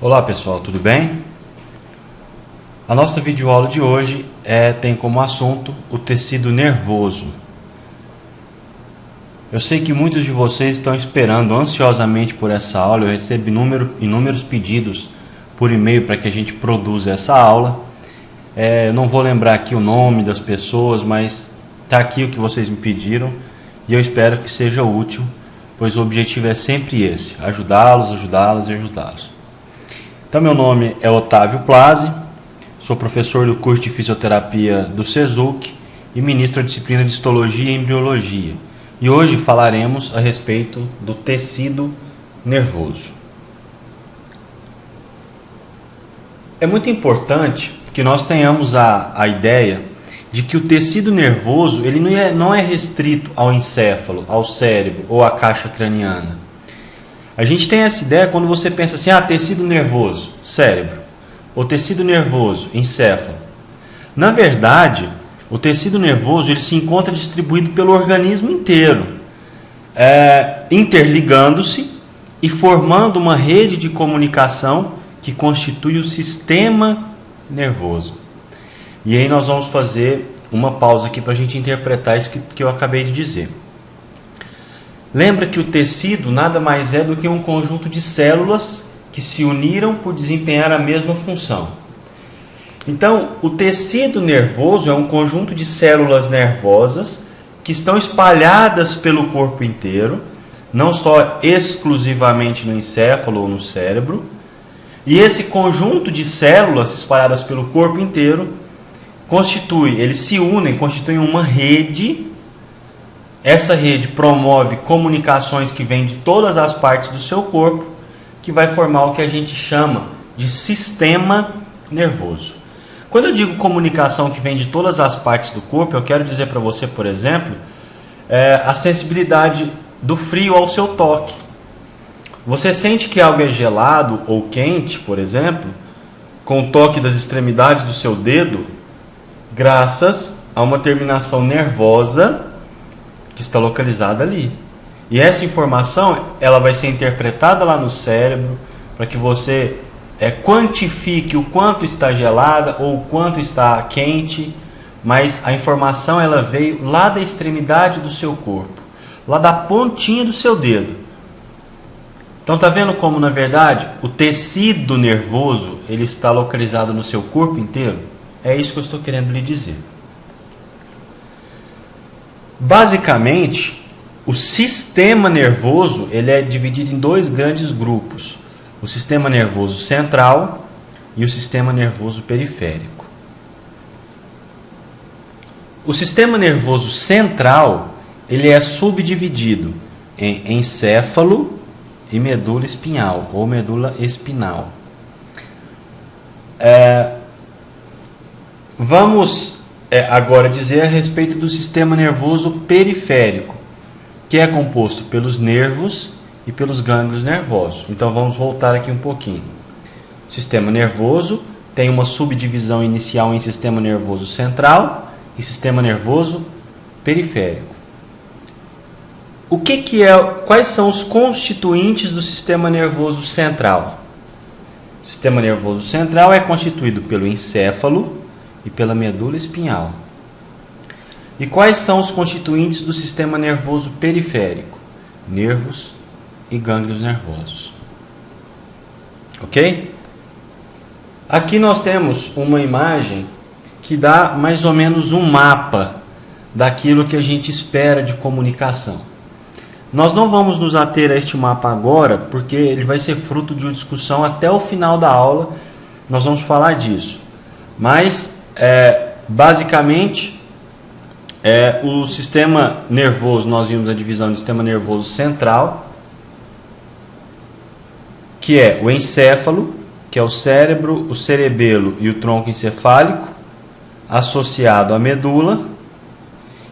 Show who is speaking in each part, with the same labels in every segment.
Speaker 1: Olá pessoal, tudo bem? A nossa videoaula de hoje tem como assunto o tecido nervoso. Eu sei que muitos de vocês estão esperando ansiosamente por essa aula. Eu recebo inúmeros pedidos por e-mail para que a gente produza essa aula. Eu não vou lembrar aqui o nome das pessoas, mas está aqui o que vocês me pediram e eu espero que seja útil, pois o objetivo é sempre esse: ajudá-los. Então, meu nome é Otávio Plazzi, sou professor do curso de Fisioterapia do SESUC e ministro da disciplina de Histologia e Embriologia. E hoje falaremos a respeito do tecido nervoso. É muito importante que nós tenhamos a ideia de que o tecido nervoso ele não é restrito ao encéfalo, ao cérebro ou à caixa craniana. A gente tem essa ideia quando você pensa assim, tecido nervoso, cérebro, ou tecido nervoso, encéfalo. Na verdade, o tecido nervoso ele se encontra distribuído pelo organismo inteiro, interligando-se e formando uma rede de comunicação que constitui o sistema nervoso. E aí nós vamos fazer uma pausa aqui para a gente interpretar isso que eu acabei de dizer. Lembra que o tecido nada mais é do que um conjunto de células que se uniram por desempenhar a mesma função. Então, o tecido nervoso é um conjunto de células nervosas que estão espalhadas pelo corpo inteiro, não só exclusivamente no encéfalo ou no cérebro. E esse conjunto de células espalhadas pelo corpo inteiro eles se unem, constituem uma rede. Essa rede promove comunicações que vêm de todas as partes do seu corpo, que vai formar o que a gente chama de sistema nervoso. Quando eu digo comunicação que vem de todas as partes do corpo, eu quero dizer para você, por exemplo, a sensibilidade do frio ao seu toque. Você sente que algo é gelado ou quente, por exemplo, com o toque das extremidades do seu dedo, graças a uma terminação nervosa que está localizada ali. E essa informação ela vai ser interpretada lá no cérebro para que você quantifique o quanto está gelada ou o quanto está quente, mas a informação ela veio lá da extremidade do seu corpo, lá da pontinha do seu dedo. Então está vendo como na verdade o tecido nervoso ele está localizado no seu corpo inteiro? É isso que eu estou querendo lhe dizer. Basicamente, o sistema nervoso ele é dividido em dois grandes grupos: o sistema nervoso central e o sistema nervoso periférico. O sistema nervoso central ele é subdividido em encéfalo e medula espinhal ou medula espinal. Vamos agora dizer a respeito do sistema nervoso periférico, que é composto pelos nervos e pelos gânglios nervosos. Então vamos voltar aqui um pouquinho. O sistema nervoso tem uma subdivisão inicial em sistema nervoso central e sistema nervoso periférico. Quais são os constituintes do sistema nervoso central? O sistema nervoso central é constituído pelo encéfalo e pela medula espinhal. E quais são os constituintes do sistema nervoso periférico? Nervos e gânglios nervosos. Ok? Aqui nós temos uma imagem que dá mais ou menos um mapa daquilo que a gente espera de comunicação. Nós não vamos nos ater a este mapa agora, porque ele vai ser fruto de uma discussão até o final da aula. Nós vamos falar disso. Mas basicamente o sistema nervoso, nós vimos a divisão do sistema nervoso central, que é o encéfalo, que é o cérebro, o cerebelo e o tronco encefálico, associado à medula,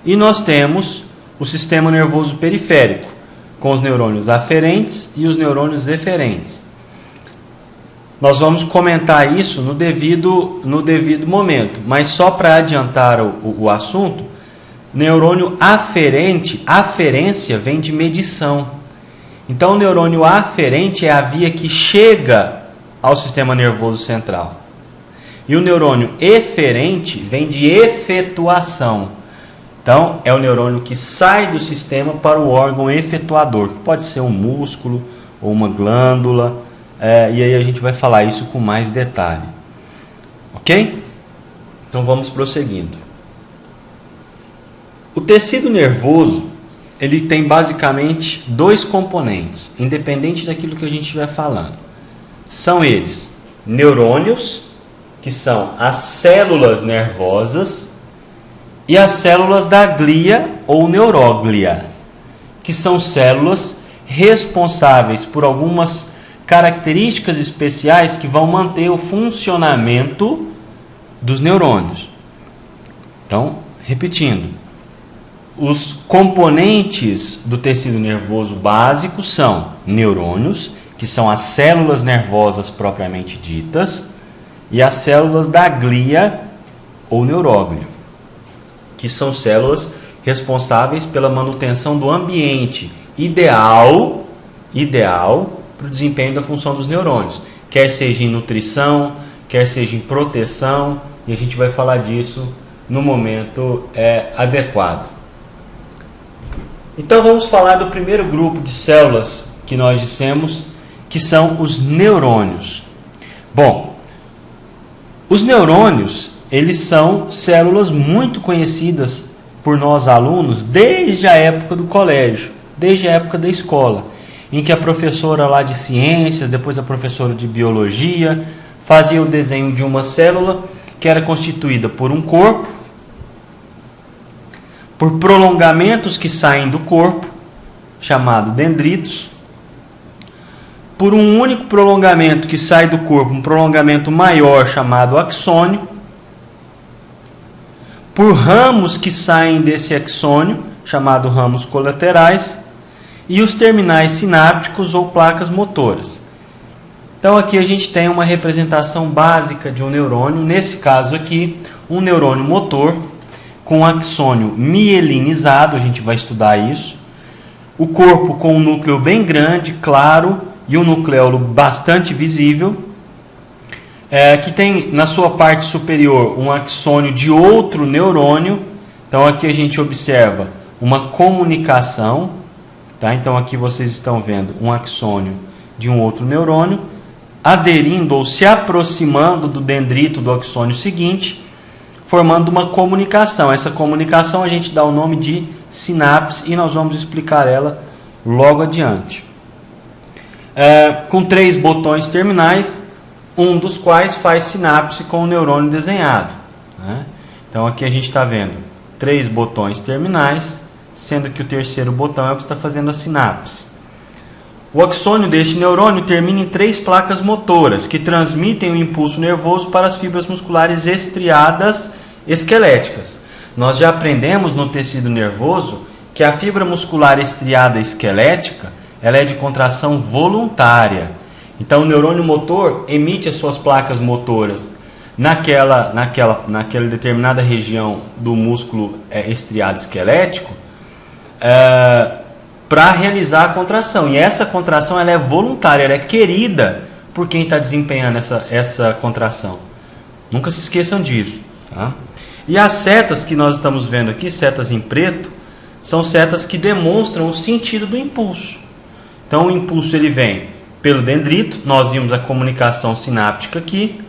Speaker 1: e nós temos o sistema nervoso periférico, com os neurônios aferentes e os neurônios eferentes. Nós vamos comentar isso no devido momento, mas só para adiantar o assunto, neurônio aferente, aferência vem de medição. Então o neurônio aferente é a via que chega ao sistema nervoso central. E o neurônio eferente vem de efetuação. Então, é o neurônio que sai do sistema para o órgão efetuador, que pode ser um músculo ou uma glândula, e aí a gente vai falar isso com mais detalhe. Ok? Então, vamos prosseguindo. O tecido nervoso, ele tem basicamente dois componentes, independente daquilo que a gente estiver falando. São eles neurônios, que são as células nervosas, e as células da glia ou neuróglia, que são células responsáveis por algumas características especiais que vão manter o funcionamento dos neurônios. Então, repetindo, os componentes do tecido nervoso básico são neurônios, que são as células nervosas propriamente ditas, e as células da glia ou neuróglio, que são células responsáveis pela manutenção do ambiente ideal para o desempenho da função dos neurônios, quer seja em nutrição, quer seja em proteção, e a gente vai falar disso no momento adequado. Então vamos falar do primeiro grupo de células que nós dissemos, que são os neurônios. Bom, os neurônios, eles são células muito conhecidas por nós alunos desde a época do colégio, desde a época da escola, em que a professora lá de ciências, depois a professora de biologia, fazia o desenho de uma célula que era constituída por um corpo, por prolongamentos que saem do corpo, chamado dendritos, por um único prolongamento que sai do corpo, um prolongamento maior chamado axônio, por ramos que saem desse axônio, chamado ramos colaterais, e os terminais sinápticos ou placas motoras. Então aqui a gente tem uma representação básica de um neurônio, nesse caso aqui, um neurônio motor, com um axônio mielinizado, a gente vai estudar isso, o corpo com um núcleo bem grande, claro, e um nucleolo bastante visível, que tem na sua parte superior um axônio de outro neurônio. Então aqui a gente observa uma comunicação, tá? Então aqui vocês estão vendo um axônio de um outro neurônio, aderindo ou se aproximando do dendrito do axônio seguinte, formando uma comunicação. Essa comunicação a gente dá o nome de sinapse e nós vamos explicar ela logo adiante. Com 3 botões terminais, um dos quais faz sinapse com o neurônio desenhado, né? Então aqui a gente está vendo 3 botões terminais, sendo que o terceiro botão é o que está fazendo a sinapse. O axônio deste neurônio termina em 3 placas motoras, que transmitem o impulso nervoso para as fibras musculares estriadas esqueléticas. Nós já aprendemos no tecido nervoso que a fibra muscular estriada esquelética ela é de contração voluntária. Então o neurônio motor emite as suas placas motoras naquela determinada região do músculo estriado esquelético para realizar a contração. E essa contração ela é voluntária, ela é querida por quem está desempenhando essa contração. Nunca se esqueçam disso, tá? E as setas que nós estamos vendo aqui, setas em preto, são setas que demonstram o sentido do impulso. Então o impulso ele vem pelo dendrito, nós vimos a comunicação sináptica aqui,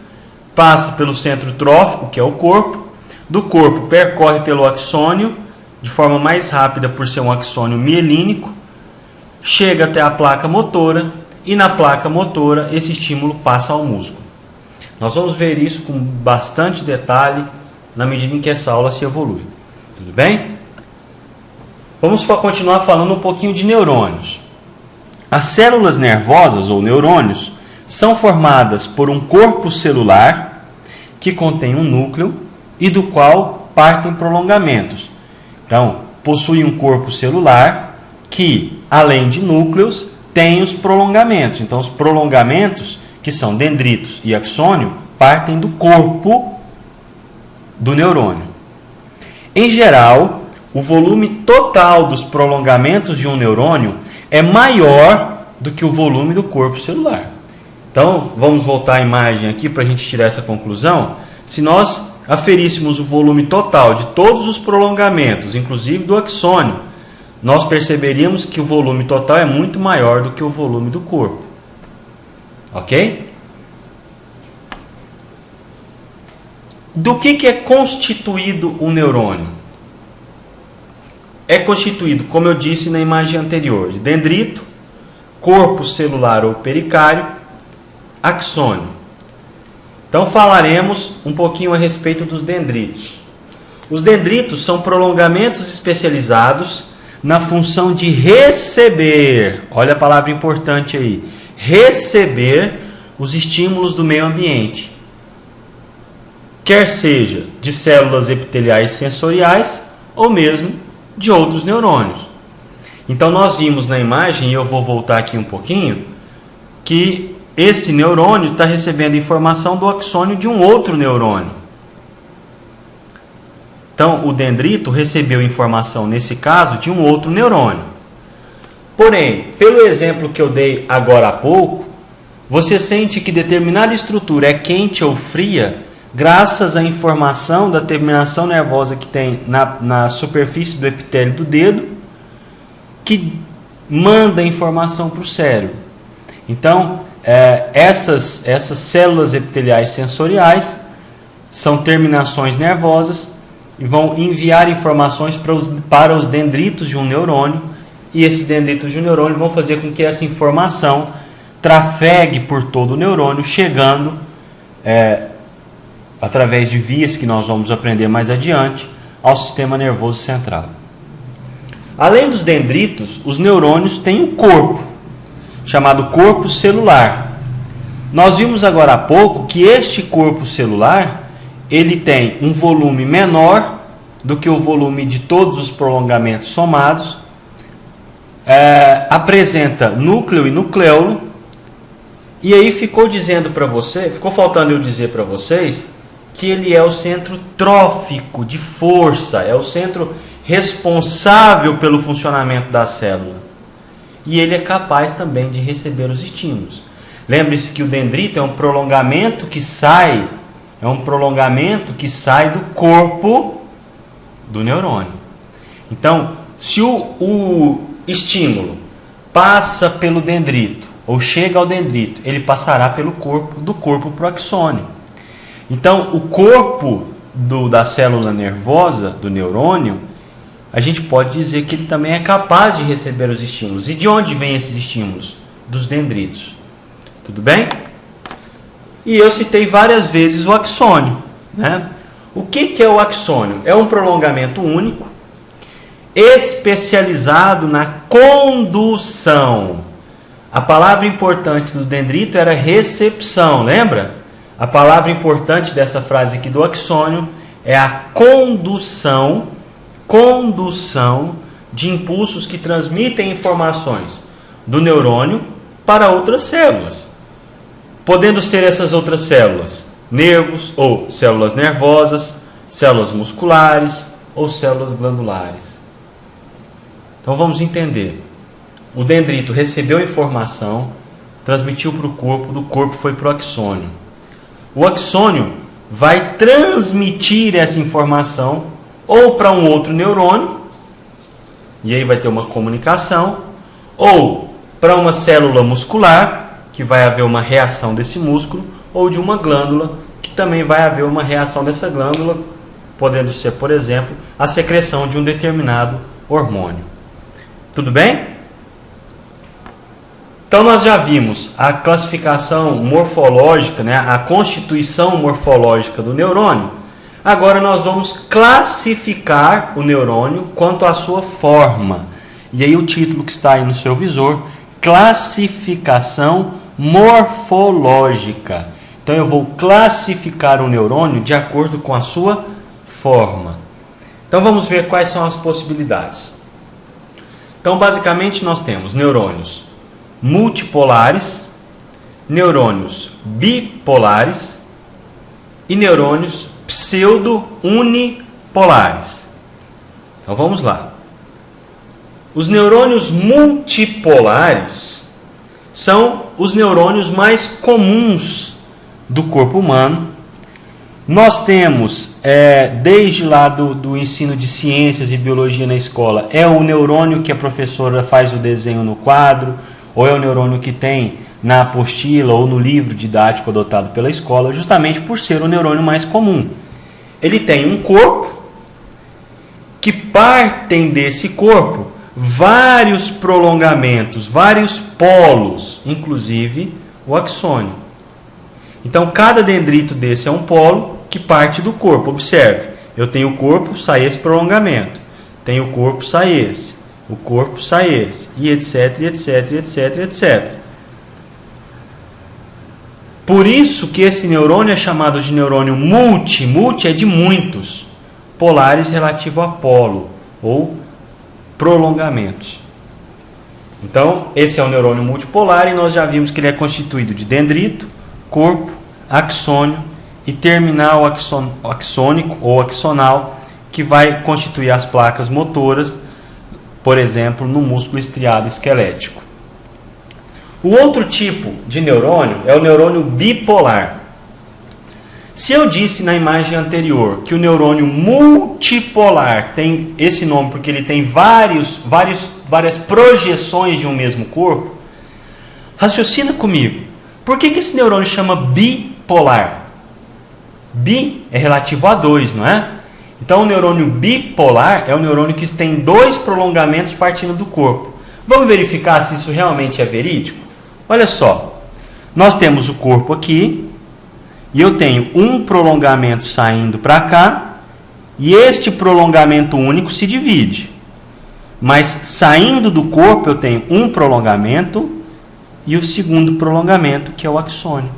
Speaker 1: passa pelo centro trófico, que é o corpo, do corpo percorre pelo axônio, de forma mais rápida por ser um axônio mielínico, chega até a placa motora, e na placa motora esse estímulo passa ao músculo. Nós vamos ver isso com bastante detalhe na medida em que essa aula se evolui. Tudo bem? Vamos continuar falando um pouquinho de neurônios. As células nervosas ou neurônios são formadas por um corpo celular que contém um núcleo e do qual partem prolongamentos. Então, possui um corpo celular que, além de núcleos, tem os prolongamentos. Então, os prolongamentos, que são dendritos e axônio, partem do corpo do neurônio. Em geral, o volume total dos prolongamentos de um neurônio é maior do que o volume do corpo celular. Então, vamos voltar à imagem aqui para a gente tirar essa conclusão. Se nós aferíssemos o volume total de todos os prolongamentos, inclusive do axônio, nós perceberíamos que o volume total é muito maior do que o volume do corpo. Ok? Do que é constituído o neurônio? É constituído, como eu disse na imagem anterior, de dendrito, corpo celular ou pericário, axônio. Então falaremos um pouquinho a respeito dos dendritos. Os dendritos são prolongamentos especializados na função de receber, olha a palavra importante aí, receber os estímulos do meio ambiente, quer seja de células epiteliais sensoriais ou mesmo de outros neurônios. Então nós vimos na imagem, e eu vou voltar aqui um pouquinho, que esse neurônio está recebendo informação do axônio de um outro neurônio. Então o dendrito recebeu informação, nesse caso, de um outro neurônio. Porém, pelo exemplo que eu dei agora há pouco, você sente que determinada estrutura é quente ou fria graças à informação da terminação nervosa que tem na superfície do epitélio do dedo, que manda informação para o cérebro. Então, essas células epiteliais sensoriais são terminações nervosas e vão enviar informações para os dendritos de um neurônio, e esses dendritos de um neurônio vão fazer com que essa informação trafegue por todo o neurônio, chegando através de vias que nós vamos aprender mais adiante ao sistema nervoso central. Além dos dendritos, os neurônios têm um corpo, chamado corpo celular. Nós vimos agora há pouco que este corpo celular, ele tem um volume menor do que o volume de todos os prolongamentos somados, apresenta núcleo e nucleolo, e aí ficou faltando eu dizer para vocês que ele é o centro trófico de força, é o centro responsável pelo funcionamento da célula. E ele é capaz também de receber os estímulos. Lembre-se que o dendrito é um prolongamento que sai do corpo do neurônio. Então, se o estímulo passa pelo dendrito ou chega ao dendrito, ele passará pelo corpo, do corpo para o axônio. Então, o corpo da célula nervosa, do neurônio, a gente pode dizer que ele também é capaz de receber os estímulos. E de onde vêm esses estímulos? Dos dendritos. Tudo bem? E eu citei várias vezes o axônio, né? O que é o axônio? É um prolongamento único, especializado na condução. A palavra importante do dendrito era recepção, lembra? A palavra importante dessa frase aqui do axônio é a condução de impulsos que transmitem informações do neurônio para outras células. Podendo ser essas outras células nervos ou células nervosas, células musculares ou células glandulares. Então vamos entender. O dendrito recebeu informação, transmitiu para o corpo, do corpo foi para o axônio. O axônio vai transmitir essa informação ou para um outro neurônio, e aí vai ter uma comunicação, ou para uma célula muscular, que vai haver uma reação desse músculo, ou de uma glândula, que também vai haver uma reação dessa glândula, podendo ser, por exemplo, a secreção de um determinado hormônio. Tudo bem? Então nós já vimos a classificação morfológica, né, a constituição morfológica do neurônio. Agora nós vamos classificar o neurônio quanto à sua forma. E aí o título que está aí no seu visor, classificação morfológica. Então eu vou classificar o neurônio de acordo com a sua forma. Então vamos ver quais são as possibilidades. Então basicamente nós temos neurônios multipolares, neurônios bipolares e neurônios pseudo-unipolares. Então vamos lá. Os neurônios multipolares são os neurônios mais comuns do corpo humano. Nós temos, desde lá do ensino de ciências e biologia na escola, é o neurônio que a professora faz o desenho no quadro, ou é o neurônio que tem na apostila ou no livro didático adotado pela escola, justamente por ser o neurônio mais comum. Ele tem um corpo, que partem desse corpo vários prolongamentos, vários polos, inclusive o axônio. Então, cada dendrito desse é um polo que parte do corpo. Observe, eu tenho o corpo, sai esse prolongamento. Tenho o corpo, sai esse. O corpo, sai esse. E etc, etc, etc, etc. Por isso que esse neurônio é chamado de neurônio multi. Multi é de muitos. Polares relativo a polo, ou prolongamentos. Então, esse é o neurônio multipolar, e nós já vimos que ele é constituído de dendrito, corpo, axônio e terminal axônico ou axonal, que vai constituir as placas motoras, por exemplo, no músculo estriado esquelético. O outro tipo de neurônio é o neurônio bipolar. Se eu disse na imagem anterior que o neurônio multipolar tem esse nome porque ele tem várias projeções de um mesmo corpo, raciocina comigo. Por que esse neurônio chama bipolar? Bi é relativo a 2, não é? Então o neurônio bipolar é o neurônio que tem 2 prolongamentos partindo do corpo. Vamos verificar se isso realmente é verídico? Olha só, nós temos o corpo aqui, e eu tenho um prolongamento saindo para cá, e este prolongamento único se divide. Mas saindo do corpo eu tenho um prolongamento e o segundo prolongamento, que é o axônio.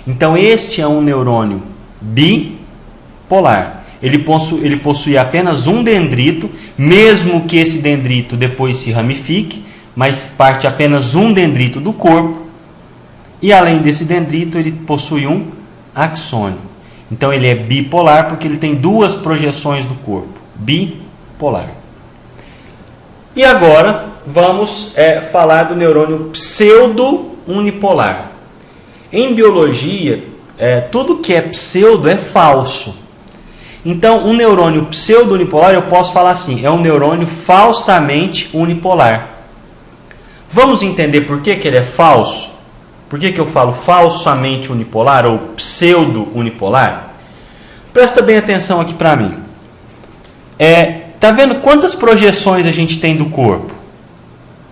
Speaker 1: Então este é um neurônio bipolar. Ele possui apenas um dendrito, mesmo que esse dendrito depois se ramifique, mas parte apenas um dendrito do corpo. E além desse dendrito, ele possui um axônio. Então ele é bipolar porque ele tem 2 projeções do corpo. Bipolar. E agora vamos falar do neurônio pseudo-unipolar. Em biologia, tudo que é pseudo é falso. Então, um neurônio pseudo-unipolar, eu posso falar assim, é um neurônio falsamente unipolar. Vamos entender por que ele é falso? Por que eu falo falsamente unipolar ou pseudo-unipolar? Presta bem atenção aqui para mim. Tá vendo quantas projeções a gente tem do corpo?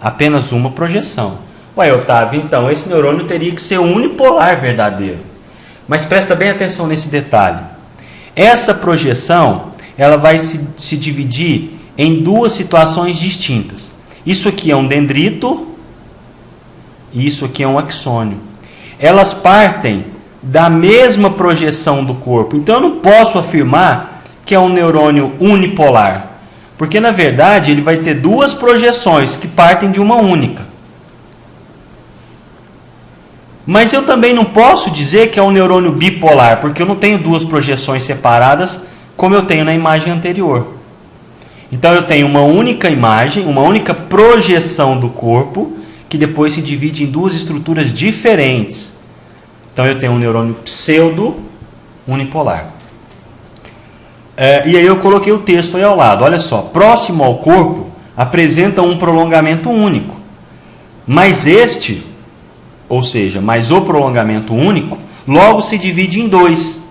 Speaker 1: Apenas uma projeção. Ué, Otávio, então esse neurônio teria que ser unipolar verdadeiro. Mas presta bem atenção nesse detalhe. Essa projeção, ela vai se dividir em 2 situações distintas. Isso aqui é um dendrito e isso aqui é um axônio. Elas partem da mesma projeção do corpo. Então eu não posso afirmar que é um neurônio unipolar, porque na verdade ele vai ter 2 projeções que partem de uma única. Mas eu também não posso dizer que é um neurônio bipolar, porque eu não tenho 2 projeções separadas como eu tenho na imagem anterior. Então eu tenho uma única imagem, uma única projeção do corpo, que depois se divide em 2 estruturas diferentes. Então eu tenho um neurônio pseudo-unipolar. E aí eu coloquei o texto aí ao lado. Olha só, próximo ao corpo apresenta um prolongamento único. Mas o prolongamento único, logo se divide em 2,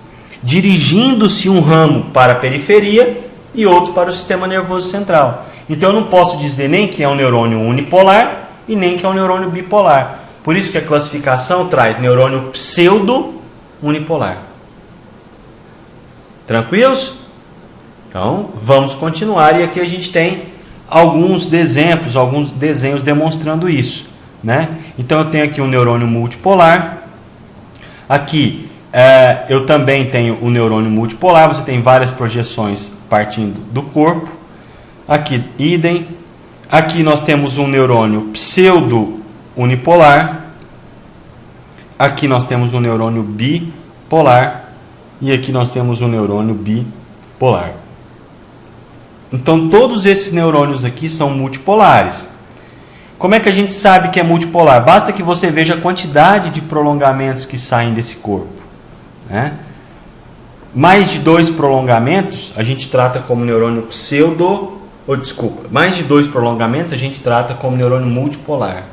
Speaker 1: dirigindo-se um ramo para a periferia e outro para o sistema nervoso central. Então eu não posso dizer nem que é um neurônio unipolar e nem que é um neurônio bipolar. Por isso que a classificação traz neurônio pseudo-unipolar. Tranquilos? Então, vamos continuar. E aqui a gente tem alguns exemplos, alguns desenhos demonstrando isso, né? Então, eu tenho aqui um neurônio multipolar. Aqui, eu também tenho o neurônio multipolar. Você tem várias projeções partindo do corpo. Aqui, idem. Aqui nós temos um neurônio pseudo-unipolar. Aqui nós temos um neurônio bipolar. E aqui nós temos um neurônio bipolar. Então, todos esses neurônios aqui são multipolares. Como é que a gente sabe que é multipolar? Basta que você veja a quantidade de prolongamentos que saem desse corpo, né? Mais de 2 prolongamentos a gente trata como neurônio mais de 2 prolongamentos a gente trata como neurônio multipolar.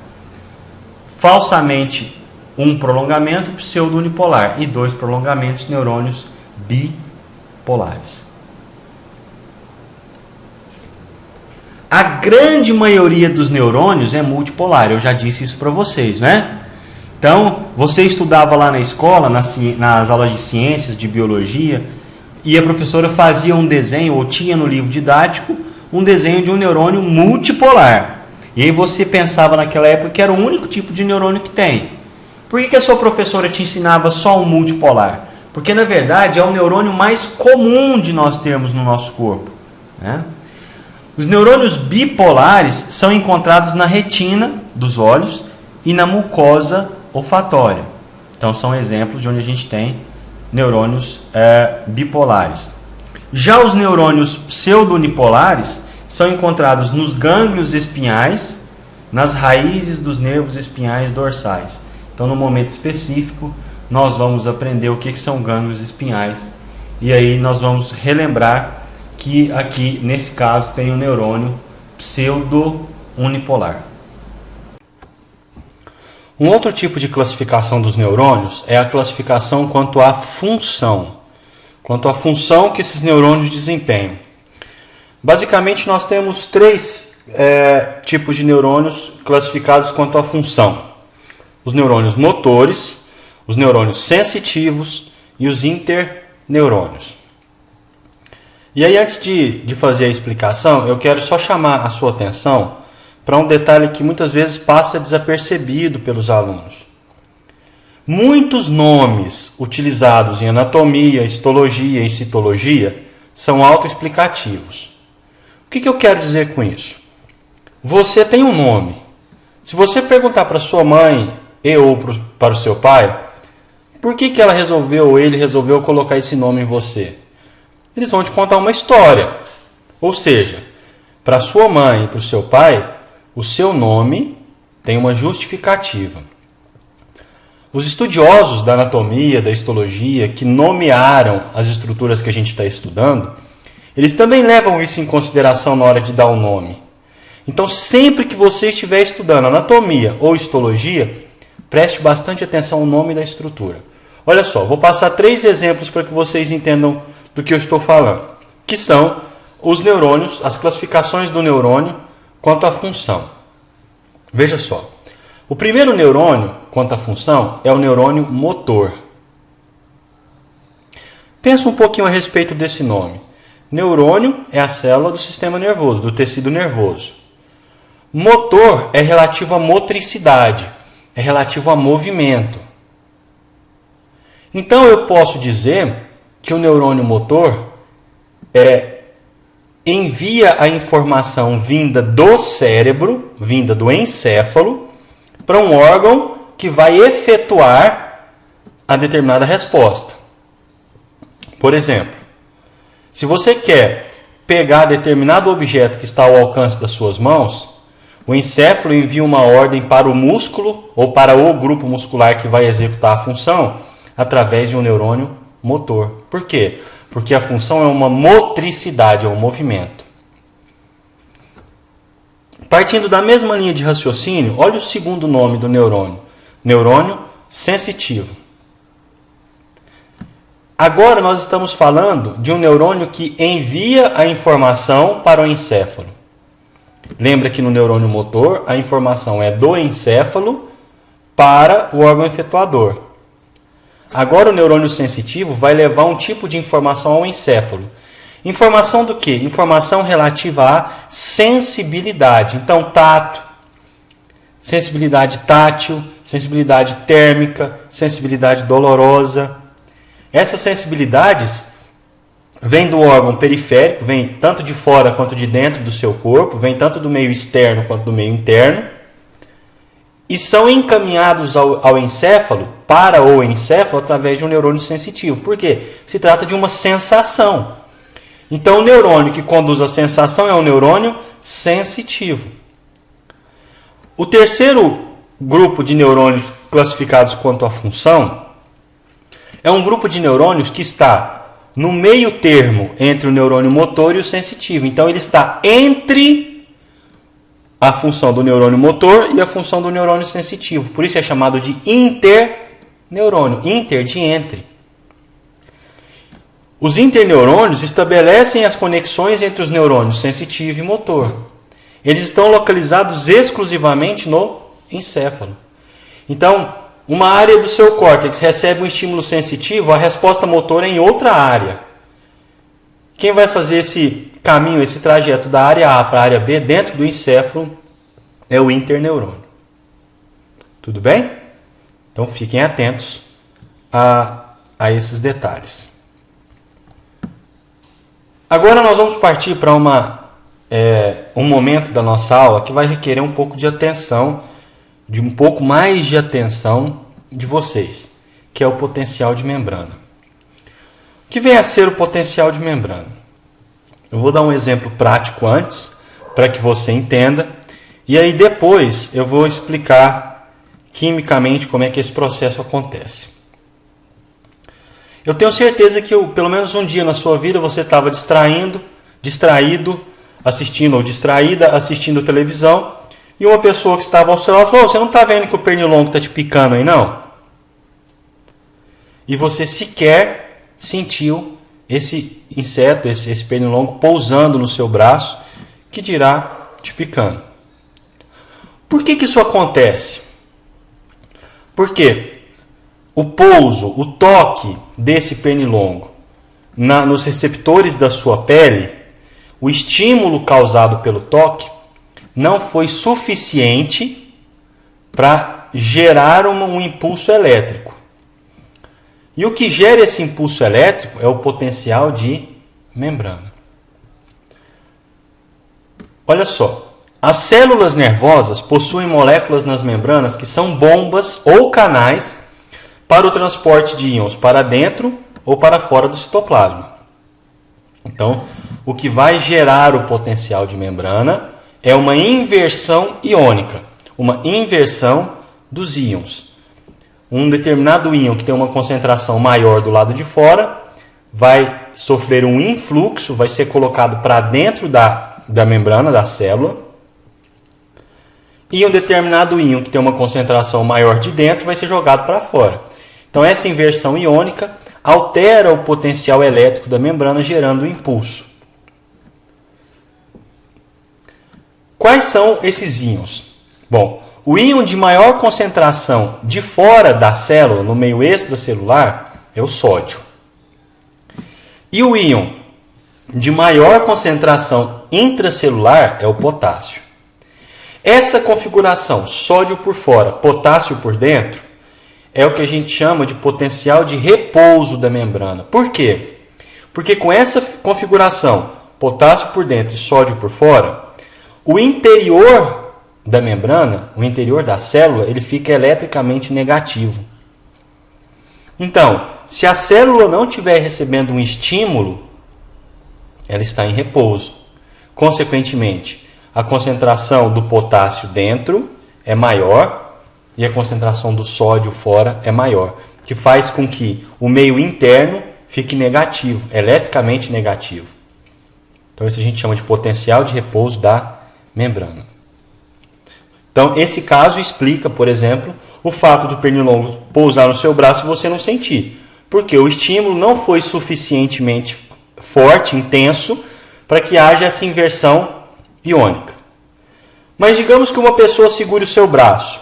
Speaker 1: Falsamente, 1 prolongamento pseudo-unipolar e 2 prolongamentos neurônios bipolares. A grande maioria dos neurônios é multipolar, eu já disse isso para vocês, né? Então, você estudava lá na escola, nas aulas de ciências, de biologia, e a professora fazia um desenho, ou tinha no livro didático, um desenho de um neurônio multipolar. E aí você pensava naquela época que era o único tipo de neurônio que tem. Por que a sua professora te ensinava só um multipolar? Porque, na verdade, é o neurônio mais comum de nós termos no nosso corpo, né? Os neurônios bipolares são encontrados na retina dos olhos e na mucosa olfatória. Então, são exemplos de onde a gente tem neurônios bipolares. Já os neurônios pseudo-unipolares são encontrados nos gânglios espinhais, nas raízes dos nervos espinhais dorsais. Então, no momento específico, nós vamos aprender o que são gânglios espinhais. E aí nós vamos relembrar que aqui, nesse caso, tem um neurônio pseudo-unipolar. Um outro tipo de classificação dos neurônios é a classificação quanto à função. Quanto à função que esses neurônios desempenham. Basicamente, nós temos 3 tipos de neurônios classificados quanto à função. Os neurônios motores, os neurônios sensitivos e os interneurônios. E aí, antes de fazer a explicação, eu quero só chamar a sua atenção para um detalhe que muitas vezes passa desapercebido pelos alunos. Muitos nomes utilizados em anatomia, histologia e citologia são autoexplicativos. O que eu quero dizer com isso? Você tem um nome. Se você perguntar para sua mãe ou para o seu pai, por que ela resolveu ou ele resolveu colocar esse nome em você? Eles vão te contar uma história. Ou seja, para sua mãe e para o seu pai, o seu nome tem uma justificativa. Os estudiosos da anatomia, da histologia, que nomearam as estruturas que a gente está estudando, eles também levam isso em consideração na hora de dar o nome. Então, sempre que você estiver estudando anatomia ou histologia, preste bastante atenção ao nome da estrutura. Olha só, vou passar 3 exemplos para que vocês entendam do que eu estou falando, que são os neurônios, as classificações do neurônio quanto à função. Veja só, o primeiro neurônio quanto à função é o neurônio motor. Pensa um pouquinho a respeito desse nome. Neurônio é a célula do sistema nervoso, do tecido nervoso. Motor é relativo à motricidade, é relativo a movimento. Então eu posso dizer que o neurônio motor envia a informação vinda do cérebro, vinda do encéfalo, para um órgão que vai efetuar a determinada resposta. Por exemplo, se você quer pegar determinado objeto que está ao alcance das suas mãos, o encéfalo envia uma ordem para o músculo ou para o grupo muscular que vai executar a função através de um neurônio motor. Por quê? Porque a função é uma motricidade, é um movimento. Partindo da mesma linha de raciocínio, olha o segundo nome do neurônio. Neurônio sensitivo. Agora nós estamos falando de um neurônio que envia a informação para o encéfalo. Lembra que no neurônio motor a informação é do encéfalo para o órgão efetuador. Agora o neurônio sensitivo vai levar um tipo de informação ao encéfalo. Informação do quê? Informação relativa à sensibilidade. Então, tato, sensibilidade tátil, sensibilidade térmica, sensibilidade dolorosa. Essas sensibilidades vêm do órgão periférico, vêm tanto de fora quanto de dentro do seu corpo, vêm tanto do meio externo quanto do meio interno, e são encaminhados ao encéfalo, para o encéfalo, através de um neurônio sensitivo. Por quê? Se trata de uma sensação. Então, o neurônio que conduz a sensação é o neurônio sensitivo. O terceiro grupo de neurônios classificados quanto à função é um grupo de neurônios que está no meio termo entre o neurônio motor e o sensitivo. Então ele está entre a função do neurônio motor e a função do neurônio sensitivo. Por isso é chamado de interneurônio. Inter de entre. Os interneurônios estabelecem as conexões entre os neurônios sensitivo e motor. Eles estão localizados exclusivamente no encéfalo. Então, uma área do seu córtex recebe um estímulo sensitivo, a resposta motor é em outra área. Quem vai fazer esse caminho, esse trajeto da área A para a área B dentro do encéfalo é o interneurônio. Tudo bem? Então fiquem atentos a esses detalhes. Agora nós vamos partir para um momento da nossa aula que vai requerer um pouco de atenção, de um pouco mais de atenção de vocês, que é o potencial de membrana. O que vem a ser o potencial de membrana? Eu vou dar um exemplo prático antes, para que você entenda, e aí depois eu vou explicar quimicamente como é que esse processo acontece. Eu tenho certeza que pelo menos um dia na sua vida você estava distraído, assistindo ou distraída, assistindo televisão, e uma pessoa que estava ao seu lado falou: você não está vendo que o pernilongo está te picando aí não? E você sequer sentiu esse inseto, esse pernilongo pousando no seu braço, que dirá te picando. Por que isso acontece? Porque o pouso, o toque desse pernilongo nos receptores da sua pele, o estímulo causado pelo toque, não foi suficiente para gerar um impulso elétrico. E o que gera esse impulso elétrico é o potencial de membrana. Olha só, as células nervosas possuem moléculas nas membranas que são bombas ou canais para o transporte de íons para dentro ou para fora do citoplasma. Então, o que vai gerar o potencial de membrana é uma inversão iônica, uma inversão dos íons. Um determinado íon que tem uma concentração maior do lado de fora vai sofrer um influxo, vai ser colocado para dentro da membrana da célula. E um determinado íon que tem uma concentração maior de dentro vai ser jogado para fora. Então essa inversão iônica altera o potencial elétrico da membrana, gerando um impulso. Quais são esses íons? Bom, o íon de maior concentração de fora da célula, no meio extracelular, é o sódio. E o íon de maior concentração intracelular é o potássio. Essa configuração, sódio por fora, potássio por dentro, é o que a gente chama de potencial de repouso da membrana. Por quê? Porque com essa configuração, potássio por dentro e sódio por fora, o interior da membrana, o interior da célula, ele fica eletricamente negativo. Então, se a célula não estiver recebendo um estímulo, ela está em repouso. Consequentemente, a concentração do potássio dentro é maior e a concentração do sódio fora é maior, que faz com que o meio interno fique negativo, eletricamente negativo. Então, isso a gente chama de potencial de repouso da membrana. Então, esse caso explica, por exemplo, o fato do pernilongo pousar no seu braço e você não sentir, porque o estímulo não foi suficientemente forte, intenso, para que haja essa inversão iônica. Mas digamos que uma pessoa segure o seu braço.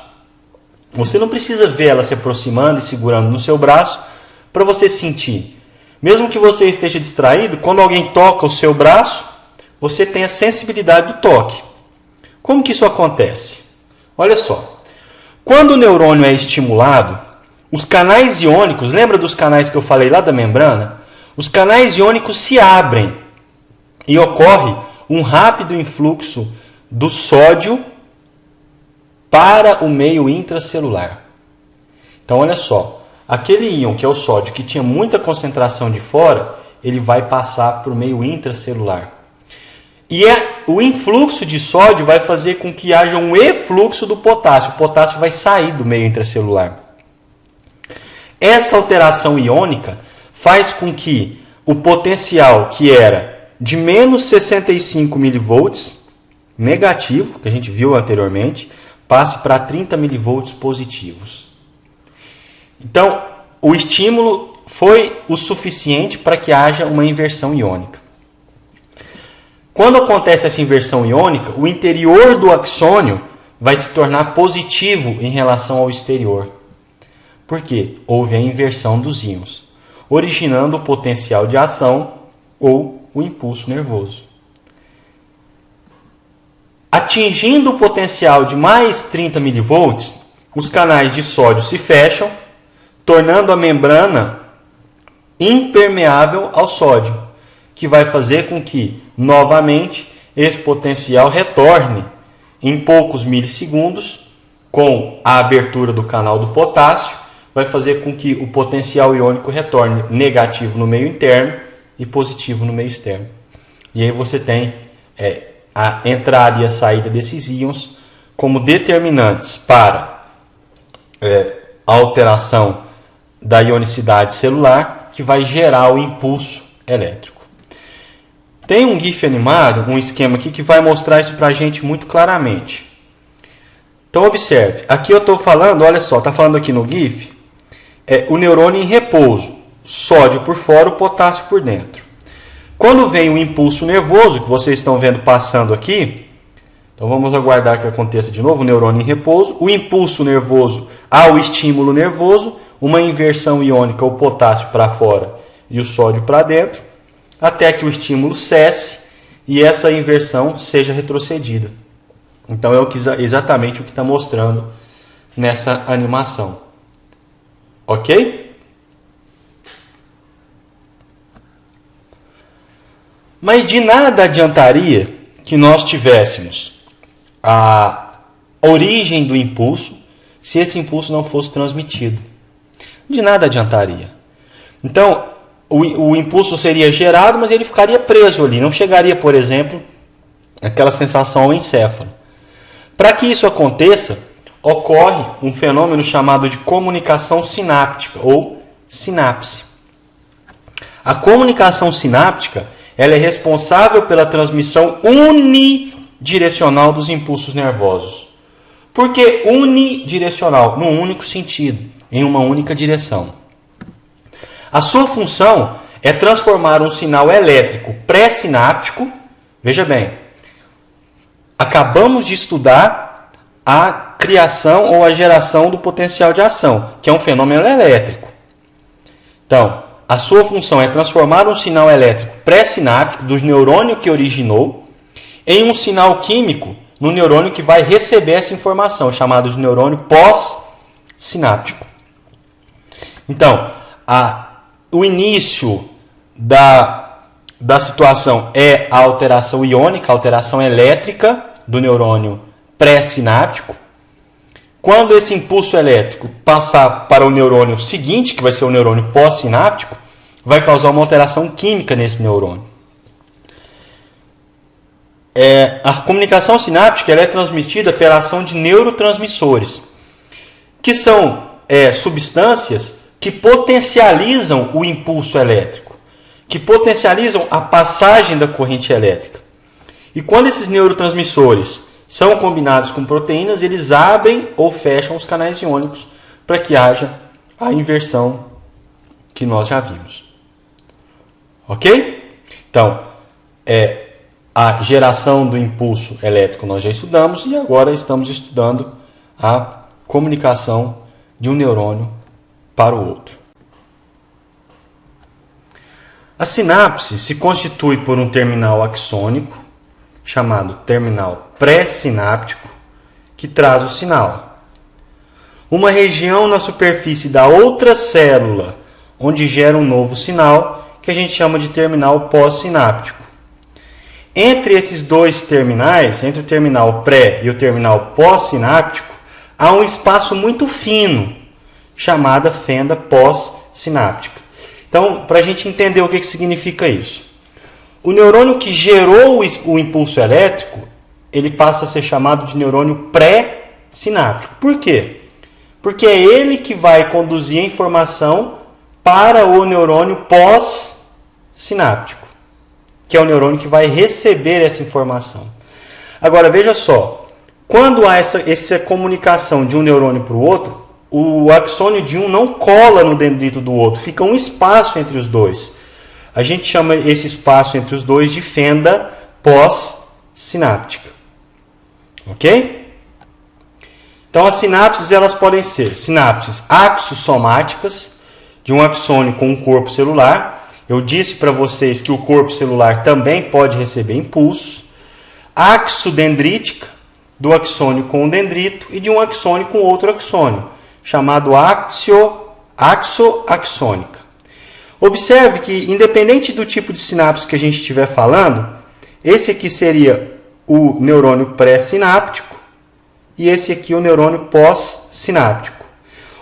Speaker 1: Você não precisa ver ela se aproximando e segurando no seu braço para você sentir. Mesmo que você esteja distraído, quando alguém toca o seu braço, você tem a sensibilidade do toque. Como que isso acontece? Olha só. Quando o neurônio é estimulado, os canais iônicos, lembra dos canais que eu falei lá da membrana? Os canais iônicos se abrem e ocorre um rápido influxo do sódio para o meio intracelular. Então, olha só, aquele íon que é o sódio, que tinha muita concentração de fora, ele vai passar para o meio intracelular. E é o influxo de sódio vai fazer com que haja um efluxo do potássio. O potássio vai sair do meio intracelular. Essa alteração iônica faz com que o potencial que era de menos 65 mV negativo, que a gente viu anteriormente, passe para 30 mV positivos. Então, o estímulo foi o suficiente para que haja uma inversão iônica. Quando acontece essa inversão iônica, o interior do axônio vai se tornar positivo em relação ao exterior. Por quê? Houve a inversão dos íons, originando o potencial de ação ou o impulso nervoso. Atingindo o potencial de mais 30 mV, os canais de sódio se fecham, tornando a membrana impermeável ao sódio, que vai fazer com que, novamente, esse potencial retorne em poucos milissegundos, com a abertura do canal do potássio, vai fazer com que o potencial iônico retorne negativo no meio interno e positivo no meio externo. E aí você tem a entrada e a saída desses íons como determinantes para a alteração da ionicidade celular, que vai gerar o impulso elétrico. Tem um GIF animado, um esquema aqui que vai mostrar isso para a gente muito claramente. Então observe, aqui eu estou falando, olha só, está falando aqui no GIF, o neurônio em repouso, sódio por fora, o potássio por dentro. Quando vem o impulso nervoso, que vocês estão vendo passando aqui, então vamos aguardar que aconteça de novo, o neurônio em repouso, o impulso nervoso ao estímulo nervoso, uma inversão iônica, o potássio para fora e o sódio para dentro, até que o estímulo cesse e essa inversão seja retrocedida. Então é exatamente o que está mostrando nessa animação. Ok? Mas de nada adiantaria que nós tivéssemos a origem do impulso se esse impulso não fosse transmitido. De nada adiantaria. Então, o impulso seria gerado, mas ele ficaria preso ali. Não chegaria, por exemplo, aquela sensação ao encéfalo. Para que isso aconteça, ocorre um fenômeno chamado de comunicação sináptica ou sinapse. A comunicação sináptica ela é responsável pela transmissão unidirecional dos impulsos nervosos. Por que unidirecional? Num único sentido, em uma única direção. A sua função é transformar um sinal elétrico pré-sináptico. Veja bem, acabamos de estudar a criação ou a geração do potencial de ação, que é um fenômeno elétrico. Então, a sua função é transformar um sinal elétrico pré-sináptico do neurônio que originou em um sinal químico no neurônio que vai receber essa informação, chamado de neurônio pós-sináptico. Então, o início da situação é a alteração iônica, a alteração elétrica do neurônio pré-sináptico. Quando esse impulso elétrico passar para o neurônio seguinte, que vai ser o neurônio pós-sináptico, vai causar uma alteração química nesse neurônio. A comunicação sináptica ela é transmitida pela ação de neurotransmissores, que são substâncias que potencializam o impulso elétrico, que potencializam a passagem da corrente elétrica. E quando esses neurotransmissores são combinados com proteínas, eles abrem ou fecham os canais iônicos para que haja a inversão que nós já vimos. Ok? Então, a geração do impulso elétrico nós já estudamos e agora estamos estudando a comunicação de um neurônio para o outro. A sinapse se constitui por um terminal axônico, chamado terminal pré-sináptico, que traz o sinal. Uma região na superfície da outra célula, onde gera um novo sinal, que a gente chama de terminal pós-sináptico. Entre esses dois terminais, entre o terminal pré e o terminal pós-sináptico, há um espaço muito fino, chamada fenda pós-sináptica. Então, para a gente entender o que significa isso. O neurônio que gerou o impulso elétrico, ele passa a ser chamado de neurônio pré-sináptico. Por quê? Porque é ele que vai conduzir a informação para o neurônio pós-sináptico, que é o neurônio que vai receber essa informação. Agora, veja só, quando há essa comunicação de um neurônio para o outro, o axônio de um não cola no dendrito do outro, fica um espaço entre os dois. A gente chama esse espaço entre os dois de fenda pós-sináptica. Ok? Então, as sinapses elas podem ser sinapses axossomáticas, de um axônio com um corpo celular. Eu disse para vocês que o corpo celular também pode receber impulsos. Axodendrítica, do axônio com um dendrito, e de um axônio com outro axônio, chamado axoaxônica. Observe que, independente do tipo de sinapse que a gente estiver falando, esse aqui seria o neurônio pré-sináptico e esse aqui o neurônio pós-sináptico.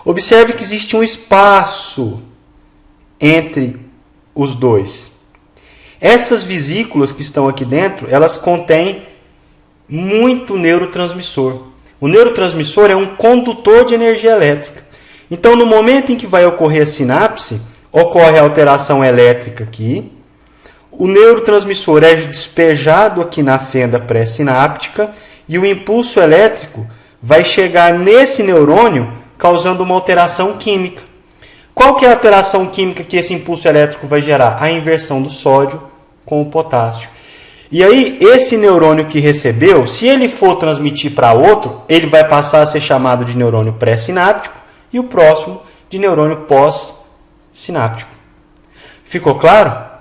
Speaker 1: Observe que existe um espaço entre os dois. Essas vesículas que estão aqui dentro, elas contêm muito neurotransmissor. O neurotransmissor é um condutor de energia elétrica. Então, no momento em que vai ocorrer a sinapse, ocorre a alteração elétrica aqui. O neurotransmissor é despejado aqui na fenda pré-sináptica e o impulso elétrico vai chegar nesse neurônio causando uma alteração química. Qual que é a alteração química que esse impulso elétrico vai gerar? A inversão do sódio com o potássio. E aí, esse neurônio que recebeu, se ele for transmitir para outro, ele vai passar a ser chamado de neurônio pré-sináptico e o próximo de neurônio pós-sináptico. Ficou claro?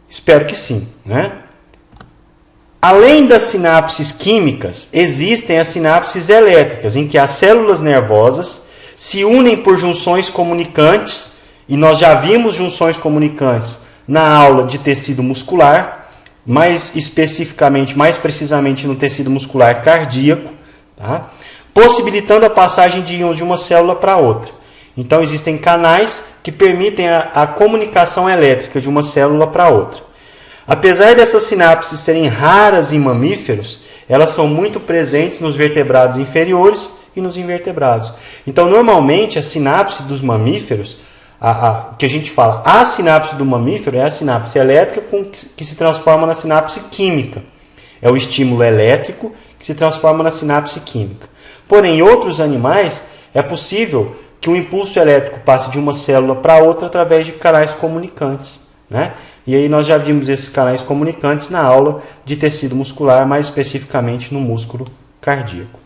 Speaker 1: Espero que sim, né? Além das sinapses químicas, existem as sinapses elétricas, em que as células nervosas se unem por junções comunicantes, e nós já vimos junções comunicantes na aula de tecido muscular, mais especificamente, mais precisamente no tecido muscular cardíaco, tá? Possibilitando a passagem de íons de uma célula para outra. Então, existem canais que permitem a comunicação elétrica de uma célula para outra. Apesar dessas sinapses serem raras em mamíferos, elas são muito presentes nos vertebrados inferiores e nos invertebrados. Então, normalmente, a sinapse dos mamíferos, que a gente fala, a sinapse do mamífero é a sinapse elétrica que se transforma na sinapse química. É o estímulo elétrico que se transforma na sinapse química. Porém, em outros animais, é possível que o impulso elétrico passe de uma célula para outra através de canais comunicantes, né? E aí nós já vimos esses canais comunicantes na aula de tecido muscular, mais especificamente no músculo cardíaco.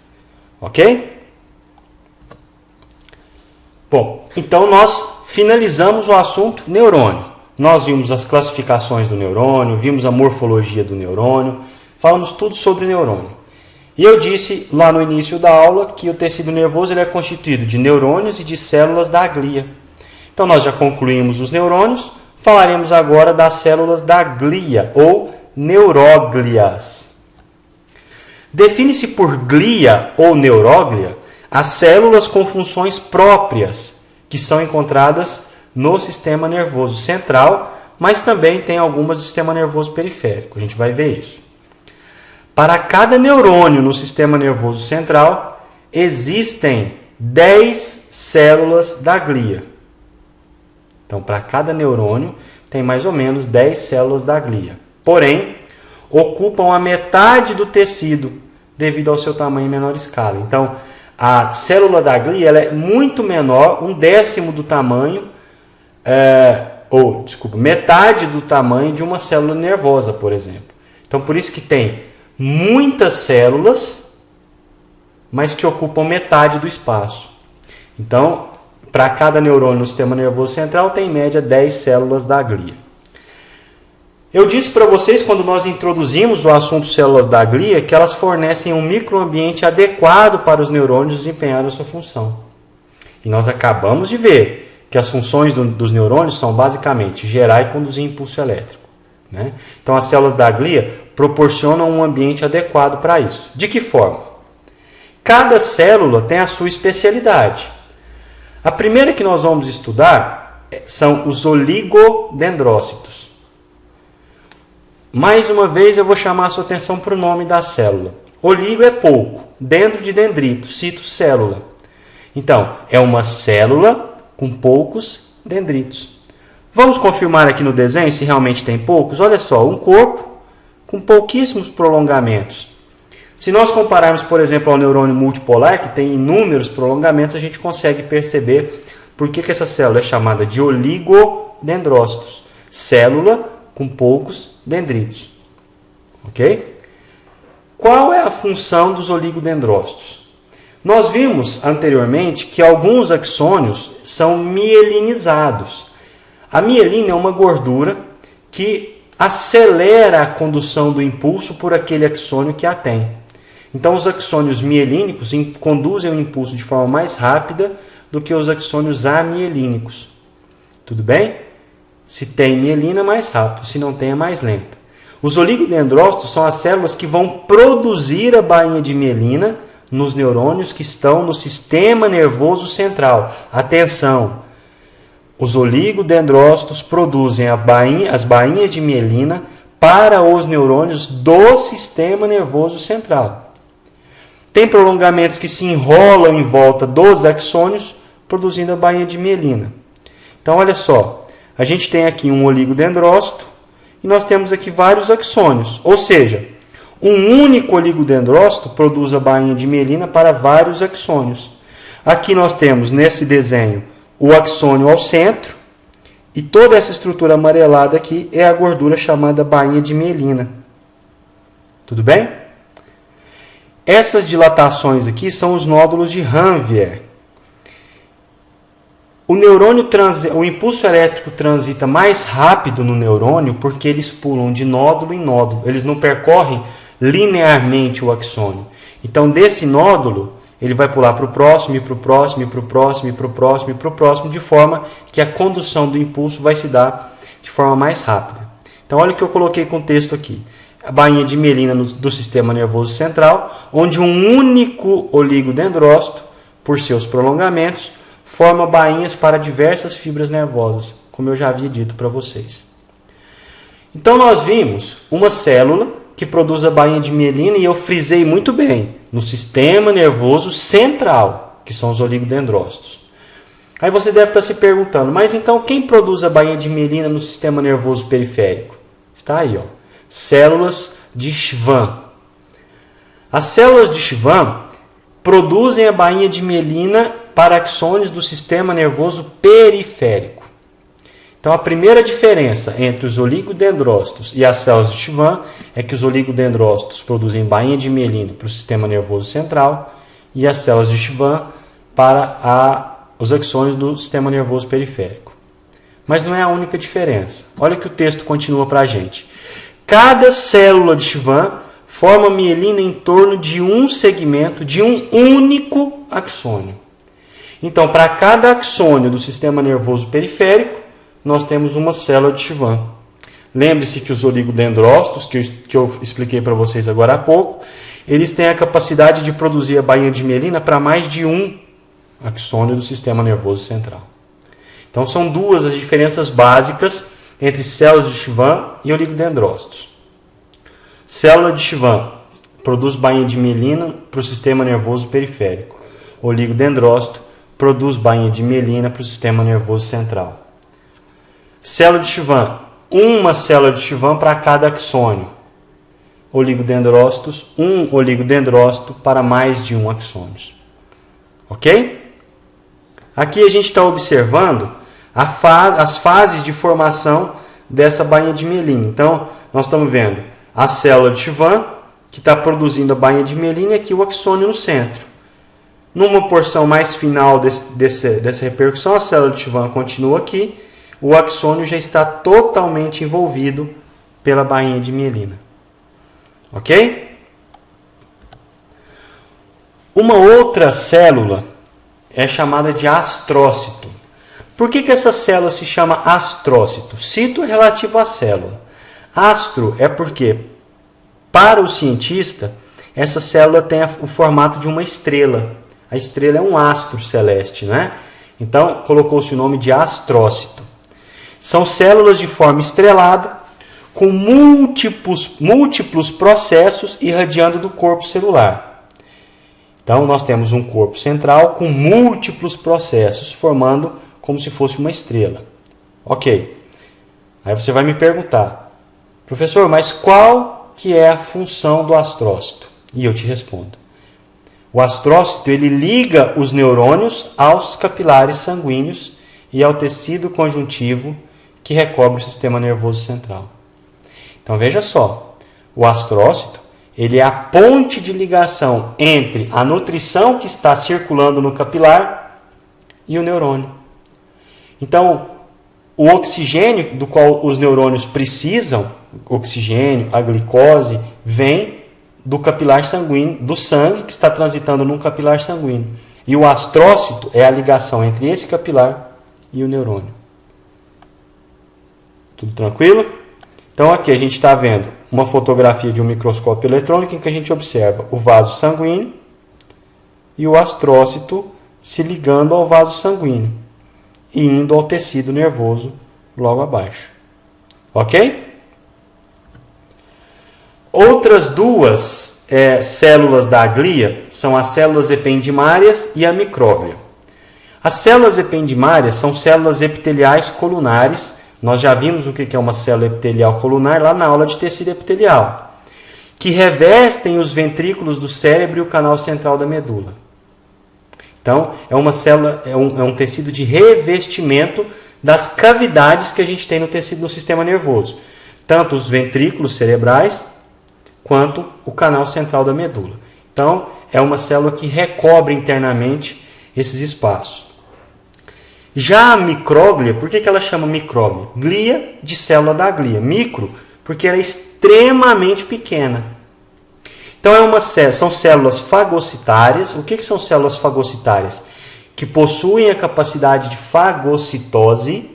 Speaker 1: Ok? Bom, então nós finalizamos o assunto neurônio. Nós vimos as classificações do neurônio, vimos a morfologia do neurônio, falamos tudo sobre o neurônio. E eu disse lá no início da aula que o tecido nervoso ele é constituído de neurônios e de células da glia. Então nós já concluímos os neurônios, falaremos agora das células da glia ou neuróglias. Define-se por glia ou neuróglia as células com funções próprias que são encontradas no sistema nervoso central, mas também tem algumas do sistema nervoso periférico. A gente vai ver isso. Para cada neurônio no sistema nervoso central, existem 10 células da glia. Então, para cada neurônio, tem mais ou menos 10 células da glia. Porém, ocupam a metade do tecido devido ao seu tamanho em menor escala. Então, a célula da glia ela é muito menor, 1/10 do tamanho, metade do tamanho de uma célula nervosa, por exemplo. Então, por isso que tem muitas células, mas que ocupam metade do espaço. Então, para cada neurônio no sistema nervoso central, tem em média 10 células da glia. Eu disse para vocês, quando nós introduzimos o assunto células da glia, que elas fornecem um microambiente adequado para os neurônios desempenharem a sua função. E nós acabamos de ver que as funções dos neurônios são basicamente gerar e conduzir impulso elétrico, né? Então, as células da glia proporcionam um ambiente adequado para isso. De que forma? Cada célula tem a sua especialidade. A primeira que nós vamos estudar são os oligodendrócitos. Mais uma vez eu vou chamar a sua atenção para o nome da célula. Oligo é pouco, dendro de dendrito, citocélula. Então, é uma célula com poucos dendritos. Vamos confirmar aqui no desenho se realmente tem poucos? Olha só, um corpo com pouquíssimos prolongamentos. Se nós compararmos, por exemplo, ao neurônio multipolar, que tem inúmeros prolongamentos, a gente consegue perceber por que essa célula é chamada de oligodendrócitos. Célula com poucos dendritos. Ok? Qual é a função dos oligodendrócitos? Nós vimos anteriormente que alguns axônios são mielinizados. A mielina é uma gordura que acelera a condução do impulso por aquele axônio que a tem. Então, os axônios mielínicos conduzem o impulso de forma mais rápida do que os axônios amielínicos. Tudo bem? Se tem mielina, mais rápido. Se não tem, é mais lenta. Os oligodendrócitos são as células que vão produzir a bainha de mielina nos neurônios que estão no sistema nervoso central. Atenção! Os oligodendrócitos produzem as bainhas de mielina para os neurônios do sistema nervoso central. Tem prolongamentos que se enrolam em volta dos axônios, produzindo a bainha de mielina. Então, olha só. A gente tem aqui um oligodendrócito e nós temos aqui vários axônios. Ou seja, um único oligodendrócito produz a bainha de mielina para vários axônios. Aqui nós temos, nesse desenho, o axônio ao centro e toda essa estrutura amarelada aqui é a gordura chamada bainha de mielina. Tudo bem? Essas dilatações aqui são os nódulos de Ranvier. O impulso elétrico transita mais rápido no neurônio porque eles pulam de nódulo em nódulo. Eles não percorrem linearmente o axônio. Então, desse nódulo, ele vai pular para o próximo, e para o próximo, e para o próximo, e para o próximo, e para o próximo, de forma que a condução do impulso vai se dar de forma mais rápida. Então, olha o que eu coloquei com o texto aqui. A bainha de mielina do sistema nervoso central, onde um único oligodendrócito, por seus prolongamentos, forma bainhas para diversas fibras nervosas, como eu já havia dito para vocês. Então, nós vimos uma célula que produz a bainha de mielina, e eu frisei muito bem, no sistema nervoso central, que são os oligodendrócitos. Aí você deve estar se perguntando, mas então quem produz a bainha de mielina no sistema nervoso periférico? Está aí, ó, células de Schwann. As células de Schwann produzem a bainha de mielina para axônios do sistema nervoso periférico. Então, a primeira diferença entre os oligodendrócitos e as células de Schwann é que os oligodendrócitos produzem bainha de mielina para o sistema nervoso central e as células de Schwann para os axônios do sistema nervoso periférico. Mas não é a única diferença. Olha que o texto continua para a gente. Cada célula de Schwann forma mielina em torno de um segmento de um único axônio. Então, para cada axônio do sistema nervoso periférico, nós temos uma célula de Schwann. Lembre-se que os oligodendrócitos, que eu expliquei para vocês agora há pouco, eles têm a capacidade de produzir a bainha de mielina para mais de um axônio do sistema nervoso central. Então, são duas as diferenças básicas entre células de Schwann e oligodendrócitos. Célula de Schwann produz bainha de mielina para o sistema nervoso periférico. Oligodendrócito produz bainha de mielina para o sistema nervoso central. Célula de Schwann, uma célula de Schwann para cada axônio. Oligodendrócitos, um oligodendrócito para mais de um axônio. Ok? Aqui a gente está observando as fases de formação dessa bainha de mielina. Então, nós estamos vendo a célula de Schwann, que está produzindo a bainha de mielina, e aqui o axônio no centro. Numa porção mais final dessa repercussão, a célula de Schwann continua aqui, o axônio já está totalmente envolvido pela bainha de mielina. Ok? Uma outra célula é chamada de astrócito. Por que essa célula se chama astrócito? Cito é relativo à célula. Astro é porque, para o cientista, essa célula tem o formato de uma estrela. A estrela é um astro celeste, né? Então, colocou-se o nome de astrócito. São células de forma estrelada, com múltiplos processos irradiando do corpo celular. Então, nós temos um corpo central com múltiplos processos, formando como se fosse uma estrela. Ok. Aí você vai me perguntar, professor, mas qual que é a função do astrócito? E eu te respondo. O astrócito, ele liga os neurônios aos capilares sanguíneos e ao tecido conjuntivo que recobre o sistema nervoso central. Então veja só, o astrócito, ele é a ponte de ligação entre a nutrição que está circulando no capilar e o neurônio. Então, o oxigênio do qual os neurônios precisam, o oxigênio, a glicose, vem do capilar sanguíneo, do sangue que está transitando num capilar sanguíneo. E o astrócito é a ligação entre esse capilar e o neurônio. Tudo tranquilo? Então aqui a gente está vendo uma fotografia de um microscópio eletrônico em que a gente observa o vaso sanguíneo e o astrócito se ligando ao vaso sanguíneo e indo ao tecido nervoso logo abaixo. Ok? Outras duas células da glia são as células ependimárias e a micróglia. As células ependimárias são células epiteliais colunares. Nós já vimos o que é uma célula epitelial colunar lá na aula de tecido epitelial, que revestem os ventrículos do cérebro e o canal central da medula. Então, é uma célula, é um tecido de revestimento das cavidades que a gente tem no tecido do sistema nervoso. Tanto os ventrículos cerebrais, quanto o canal central da medula. Então, é uma célula que recobre internamente esses espaços. Já a micróglia, por que ela chama micróglia? Glia de célula da glia. Micro, porque ela é extremamente pequena. Então, são células fagocitárias. O que são células fagocitárias? Que possuem a capacidade de fagocitose,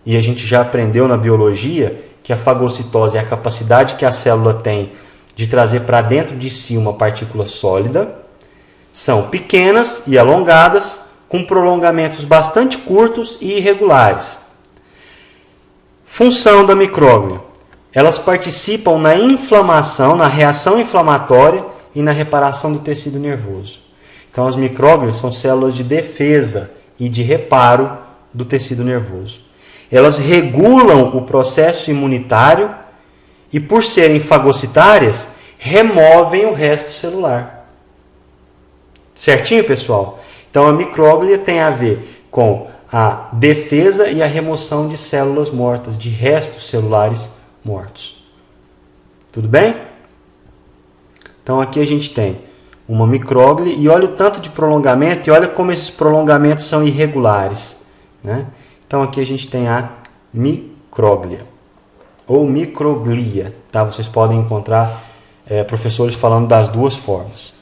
Speaker 1: e a gente já aprendeu na biologia que a fagocitose é a capacidade que a célula tem de trazer para dentro de si uma partícula sólida. São pequenas e alongadas, com prolongamentos bastante curtos e irregulares. Função da micróglia. Elas participam na inflamação, na reação inflamatória e na reparação do tecido nervoso. Então, as micróglias são células de defesa e de reparo do tecido nervoso. Elas regulam o processo imunitário e, por serem fagocitárias, removem o resto celular. Certinho, pessoal? Então, a micróglia tem a ver com a defesa e a remoção de células mortas, de restos celulares mortos. Tudo bem? Então, aqui a gente tem uma micróglia e olha o tanto de prolongamento e olha como esses prolongamentos são irregulares, né? Então, aqui a gente tem a micróglia ou microglia, tá? Vocês podem encontrar professores falando das duas formas.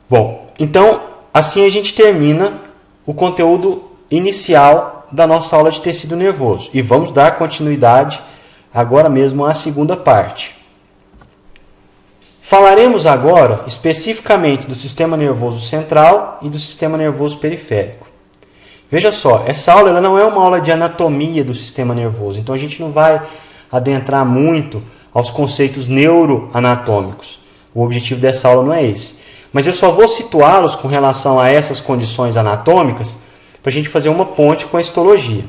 Speaker 1: Bom, então, assim a gente termina o conteúdo inicial da nossa aula de tecido nervoso. E vamos dar continuidade agora mesmo à segunda parte. Falaremos agora especificamente do sistema nervoso central e do sistema nervoso periférico. Veja só, essa aula ela não é uma aula de anatomia do sistema nervoso, então a gente não vai adentrar muito aos conceitos neuroanatômicos. O objetivo dessa aula não é esse. Mas eu só vou situá-los com relação a essas condições anatômicas para a gente fazer uma ponte com a histologia.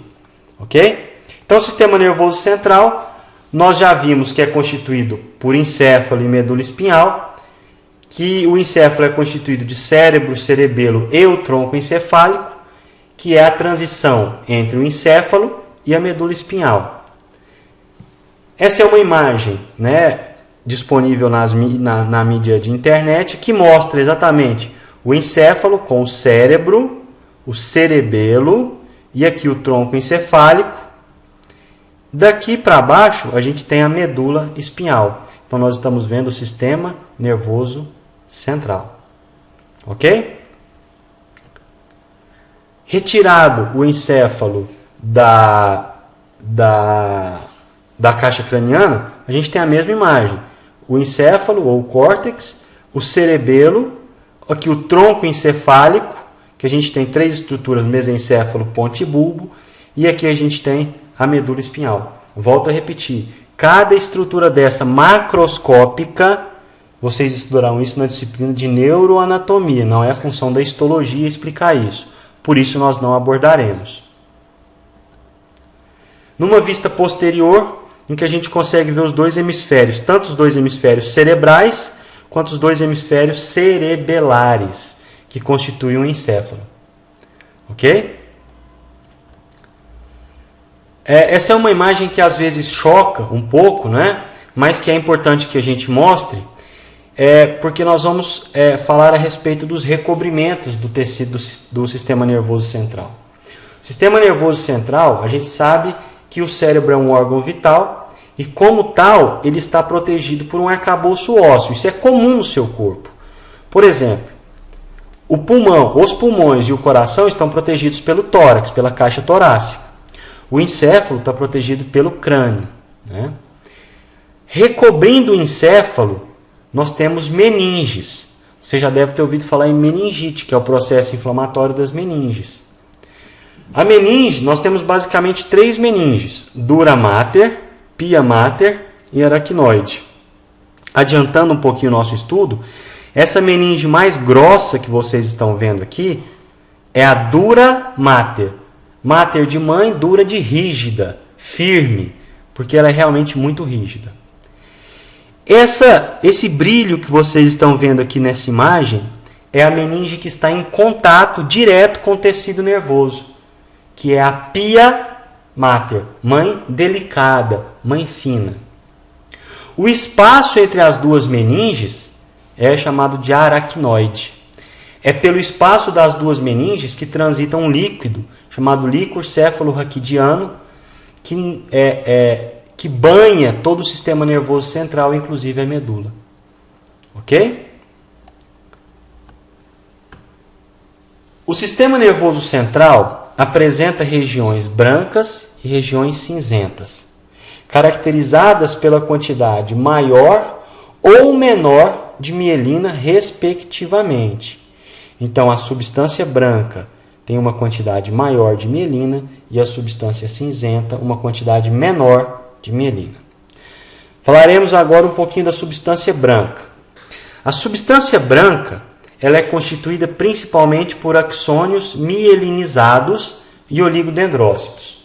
Speaker 1: Ok? Então, o sistema nervoso central, nós já vimos que é constituído por encéfalo e medula espinhal, que o encéfalo é constituído de cérebro, cerebelo e o tronco encefálico, que é a transição entre o encéfalo e a medula espinhal. Essa é uma imagem, né, disponível na mídia de internet, que mostra exatamente o encéfalo com o cérebro, o cerebelo e aqui o tronco encefálico. Daqui para baixo a gente tem a medula espinhal. Então nós estamos vendo o sistema nervoso central. Ok? Retirado o encéfalo da caixa craniana, a gente tem a mesma imagem. O encéfalo ou o córtex, o cerebelo, aqui o tronco encefálico, que a gente tem três estruturas, mesencéfalo, ponte e bulbo, e aqui a gente tem a medula espinhal. Volto a repetir, cada estrutura dessa macroscópica, vocês estudarão isso na disciplina de neuroanatomia, não é função da histologia explicar isso, por isso nós não abordaremos. Numa vista posterior, em que a gente consegue ver os dois hemisférios, tanto os dois hemisférios cerebrais, quanto os dois hemisférios cerebelares, que constituem o encéfalo. Ok? Essa é uma imagem que às vezes choca um pouco, né? Mas que é importante que a gente mostre, porque nós vamos falar a respeito dos recobrimentos do tecido do sistema nervoso central. O sistema nervoso central, a gente sabe que o cérebro é um órgão vital e, como tal, ele está protegido por um arcabouço ósseo. Isso é comum no seu corpo. Por exemplo, os pulmões e o coração estão protegidos pelo tórax, pela caixa torácica. O encéfalo está protegido pelo crânio, né? Recobrindo o encéfalo, nós temos meninges. Você já deve ter ouvido falar em meningite, que é o processo inflamatório das meninges. A meninge, nós temos basicamente 3 meninges: dura mater, pia mater e aracnoide. Adiantando um pouquinho o nosso estudo, essa meninge mais grossa que vocês estão vendo aqui é a dura mater. Mater de mãe, dura de rígida, firme, porque ela é realmente muito rígida. Esse brilho que vocês estão vendo aqui nessa imagem é a meninge que está em contato direto com o tecido nervoso, que é a pia mater, mãe delicada, mãe fina. O espaço entre as duas meninges é chamado de aracnoide. É pelo espaço das duas meninges que transita um líquido chamado líquor céfalo-raquidiano, que banha todo o sistema nervoso central, inclusive a medula. Ok? O sistema nervoso central apresenta regiões brancas e regiões cinzentas, caracterizadas pela quantidade maior ou menor de mielina, respectivamente. Então, a substância branca tem uma quantidade maior de mielina e a substância cinzenta uma quantidade menor de mielina. Falaremos agora um pouquinho da substância branca. A substância branca ela é constituída principalmente por axônios mielinizados e oligodendrócitos.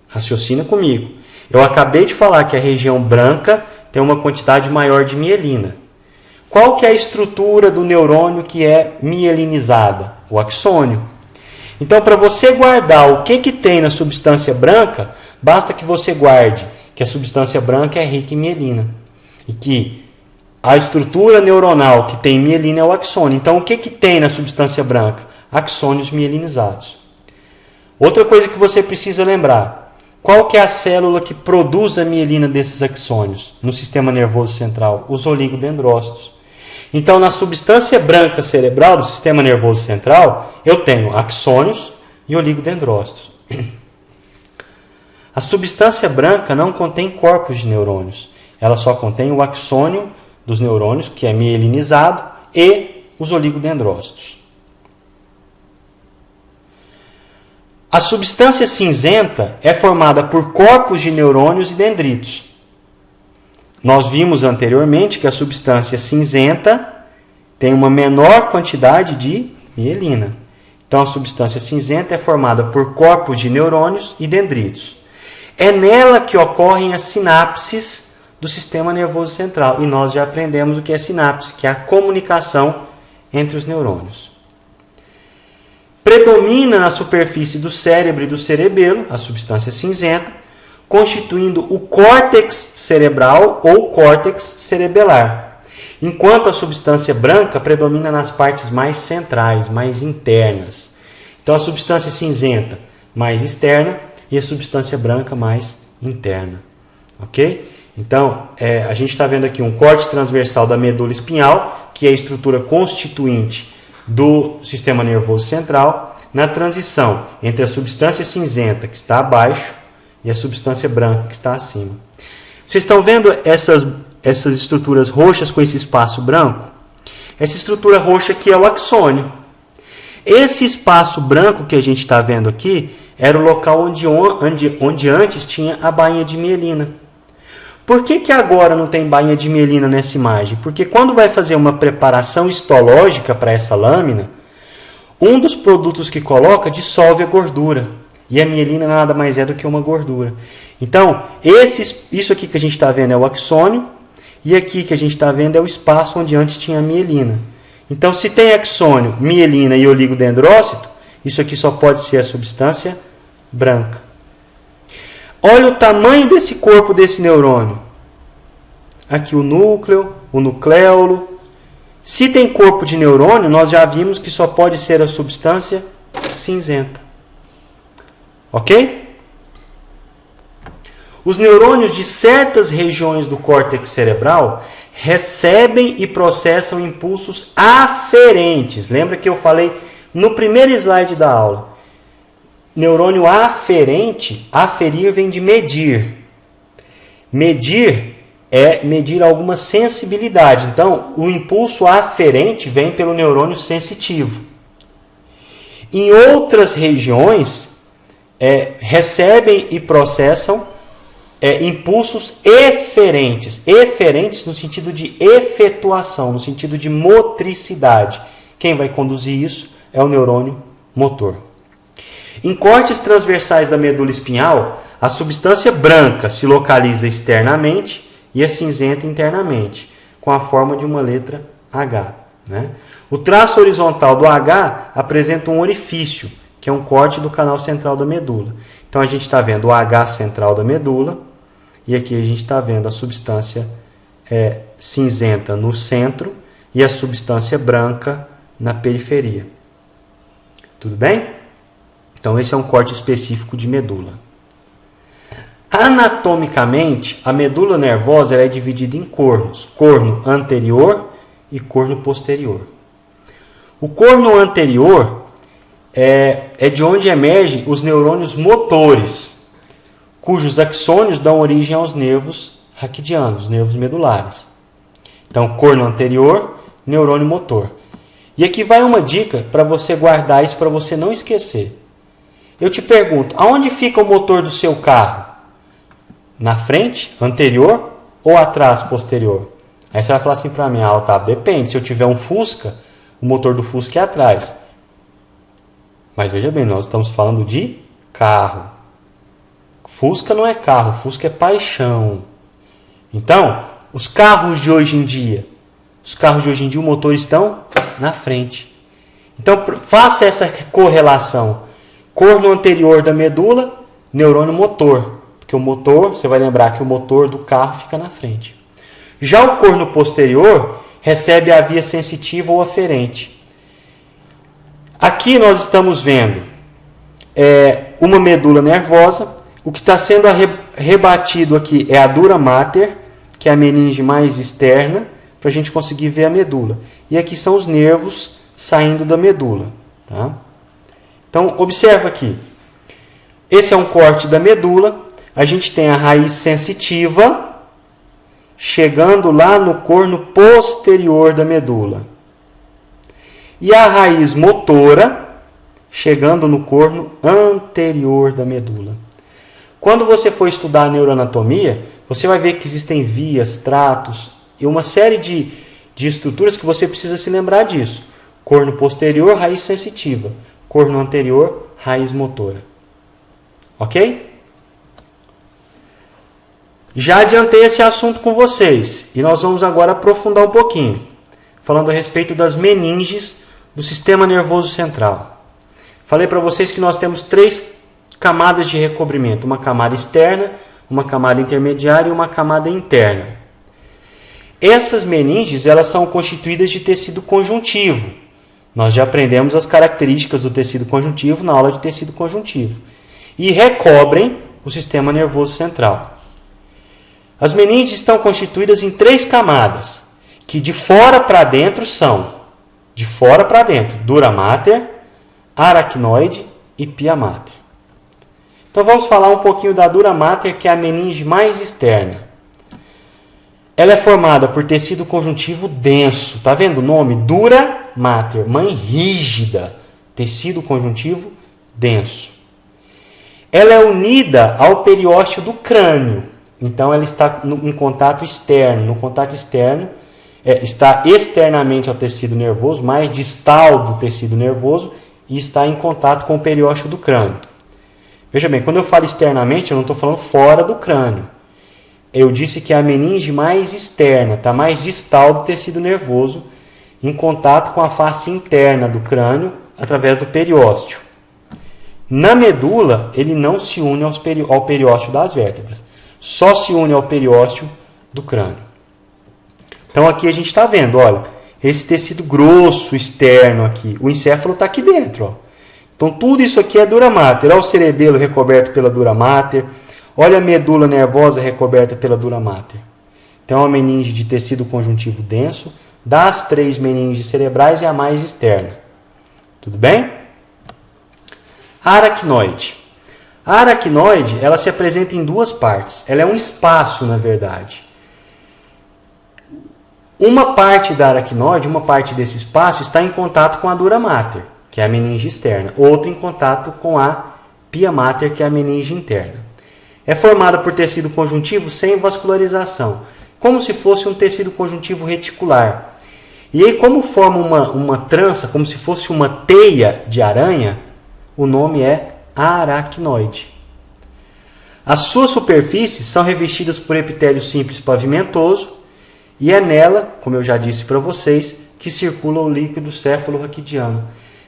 Speaker 1: Raciocina comigo. Eu acabei de falar que a região branca tem uma quantidade maior de mielina. Qual que é a estrutura do neurônio que é mielinizada? O axônio. Então, para você guardar o que tem na substância branca, basta que você guarde que a substância branca é rica em mielina. E que a estrutura neuronal que tem mielina é o axônio. Então, o que tem na substância branca? Axônios mielinizados. Outra coisa que você precisa lembrar. Qual que é a célula que produz a mielina desses axônios no sistema nervoso central? Os oligodendrócitos. Então, na substância branca cerebral do sistema nervoso central, eu tenho axônios e oligodendrócitos. A substância branca não contém corpos de neurônios. Ela só contém o axônio dos neurônios, que é mielinizado, e os oligodendrócitos. A substância cinzenta é formada por corpos de neurônios e dendritos. Nós vimos anteriormente que a substância cinzenta tem uma menor quantidade de mielina. Então, a substância cinzenta é formada por corpos de neurônios e dendritos. É nela que ocorrem as sinapses do sistema nervoso central. E nós já aprendemos o que é sinapse, que é a comunicação entre os neurônios. Predomina na superfície do cérebro e do cerebelo a substância cinzenta, constituindo o córtex cerebral ou córtex cerebelar, enquanto a substância branca predomina nas partes mais centrais, mais internas. Então, a substância cinzenta mais externa e a substância branca mais interna. Ok? Então, a gente está vendo aqui um corte transversal da medula espinhal, que é a estrutura constituinte do sistema nervoso central, na transição entre a substância cinzenta, que está abaixo, e a substância branca, que está acima. Vocês estão vendo essas estruturas roxas com esse espaço branco? Essa estrutura roxa aqui é o axônio. Esse espaço branco que a gente está vendo aqui era o local onde antes tinha a bainha de mielina. Por que agora não tem bainha de mielina nessa imagem? Porque quando vai fazer uma preparação histológica para essa lâmina, um dos produtos que coloca dissolve a gordura. E a mielina nada mais é do que uma gordura. Então, isso aqui que a gente está vendo é o axônio, e aqui que a gente está vendo é o espaço onde antes tinha a mielina. Então, se tem axônio, mielina e oligodendrócito, isso aqui só pode ser a substância branca. Olha o tamanho desse corpo desse neurônio. Aqui o núcleo, o nucléolo. Se tem corpo de neurônio, nós já vimos que só pode ser a substância cinzenta. Ok? Os neurônios de certas regiões do córtex cerebral recebem e processam impulsos aferentes. Lembra que eu falei no primeiro slide da aula? Neurônio aferente, aferir vem de medir. Medir é medir alguma sensibilidade. Então, o impulso aferente vem pelo neurônio sensitivo. Em outras regiões, recebem e processam impulsos eferentes. Eferentes no sentido de efetuação, no sentido de motricidade. Quem vai conduzir isso é o neurônio motor. Em cortes transversais da medula espinhal, a substância branca se localiza externamente e a cinzenta internamente, com a forma de uma letra H. Né? O traço horizontal do H apresenta um orifício, que é um corte do canal central da medula. Então a gente está vendo o H central da medula, e aqui a gente está vendo a substância cinzenta no centro e a substância branca na periferia. Tudo bem? Então esse é um corte específico de medula. Anatomicamente, a medula nervosa é dividida em cornos. Corno anterior e corno posterior. O corno anterior é de onde emergem os neurônios motores, cujos axônios dão origem aos nervos raquidianos, nervos medulares. Então, corno anterior, neurônio motor. E aqui vai uma dica para você guardar isso, para você não esquecer. Eu te pergunto, aonde fica o motor do seu carro? Na frente, anterior, ou atrás, posterior? Aí você vai falar assim para mim, Otávio, depende. Se eu tiver um Fusca, o motor do Fusca é atrás. Mas veja bem, nós estamos falando de carro. Fusca não é carro, Fusca é paixão. Então, os carros de hoje em dia, o motor estão na frente. Então, faça essa correlação. Corno anterior da medula, neurônio motor. Porque o motor, você vai lembrar que o motor do carro fica na frente. Já o corno posterior recebe a via sensitiva ou aferente. Aqui nós estamos vendo uma medula nervosa. O que está sendo rebatido aqui é a dura mater, que é a meninge mais externa, para a gente conseguir ver a medula. E aqui são os nervos saindo da medula. Tá? Então, observa aqui. Esse é um corte da medula. A gente tem a raiz sensitiva chegando lá no corno posterior da medula. E a raiz motora chegando no corno anterior da medula. Quando você for estudar a neuroanatomia, você vai ver que existem vias, tratos e uma série de estruturas que você precisa se lembrar disso. Corno posterior, raiz sensitiva. Corno anterior, raiz motora. Ok? Já adiantei esse assunto com vocês e nós vamos agora aprofundar um pouquinho, falando a respeito das meninges do sistema nervoso central. Falei para vocês que nós temos 3 camadas de recobrimento, uma camada externa, uma camada intermediária e uma camada interna. Essas meninges elas são constituídas de tecido conjuntivo. Nós já aprendemos as características do tecido conjuntivo na aula de tecido conjuntivo. E recobrem o sistema nervoso central. As meninges estão constituídas em 3 camadas, que de fora para dentro são, dura mater, aracnoide e pia mater. Então vamos falar um pouquinho da dura mater, que é a meninge mais externa. Ela é formada por tecido conjuntivo denso. Tá vendo o nome? Dura mater, mãe rígida, tecido conjuntivo denso. Ela é unida ao periósteo do crânio. Então ela está em contato externo. No contato externo, está externamente ao tecido nervoso, mais distal do tecido nervoso, e está em contato com o periósteo do crânio. Veja bem, quando eu falo externamente, eu não estou falando fora do crânio. Eu disse que é a meninge mais externa, está mais distal do tecido nervoso, em contato com a face interna do crânio, através do periósteo. Na medula, ele não se une ao periósteo das vértebras, só se une ao periósteo do crânio. Então aqui a gente está vendo, olha, esse tecido grosso externo aqui, o encéfalo está aqui dentro, ó. Então tudo isso aqui é dura mater. Olha o cerebelo recoberto pela dura mater, olha a medula nervosa recoberta pela dura mater. Então é uma meninge de tecido conjuntivo denso, das 3 meninges cerebrais é a mais externa. Tudo bem? A aracnoide. A aracnoide, ela se apresenta em 2 partes. Ela é um espaço, na verdade. Uma parte da aracnoide, uma parte desse espaço, está em contato com a dura mater, que é a meninge externa. Outra em contato com a pia mater, que é a meninge interna. É formada por tecido conjuntivo sem vascularização, como se fosse um tecido conjuntivo reticular. E aí, como forma uma trança, como se fosse uma teia de aranha, o nome é aracnoide. As suas superfícies são revestidas por epitélio simples pavimentoso e é nela, como eu já disse para vocês, que circula o líquido céfalo-raquidiano.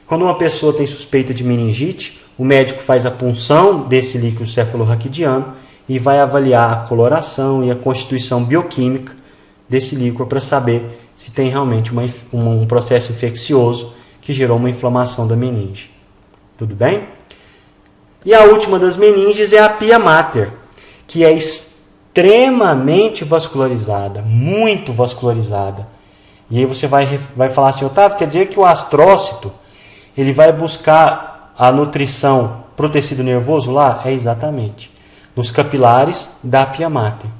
Speaker 1: Quando uma pessoa tem suspeita de meningite, o médico faz a punção desse líquido céfalo-raquidiano e vai avaliar a coloração e a constituição bioquímica desse líquido para saber se tem realmente um processo infeccioso que gerou uma inflamação da meninge. Tudo bem? E a última das meninges é a pia mater, que é extremamente vascularizada, muito vascularizada. E aí você vai falar assim, Otávio, quer dizer que o astrócito ele vai buscar a nutrição para o tecido nervoso lá? É exatamente. Nos capilares da pia mater.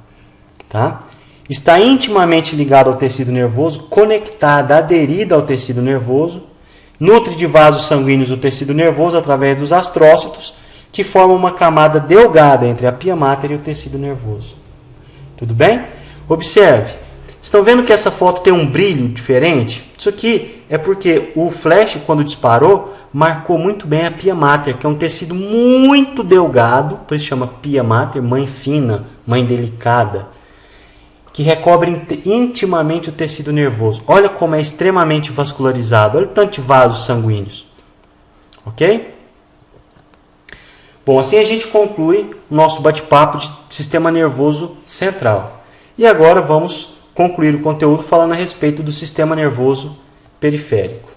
Speaker 1: Tá? Está intimamente ligado ao tecido nervoso, conectada, aderida ao tecido nervoso, nutre de vasos sanguíneos o tecido nervoso através dos astrócitos, que formam uma camada delgada entre a pia mater e o tecido nervoso. Tudo bem? Observe. Estão vendo que essa foto tem um brilho diferente? Isso aqui é porque o flash, quando disparou, marcou muito bem a pia mater, que é um tecido muito delgado, por isso chama pia mater, mãe fina, mãe delicada, que recobre intimamente o tecido nervoso. Olha como é extremamente vascularizado. Olha o tanto de vasos sanguíneos. Ok? Bom, assim a gente conclui o nosso bate-papo de sistema nervoso central. E agora vamos concluir o conteúdo falando a respeito do sistema nervoso periférico.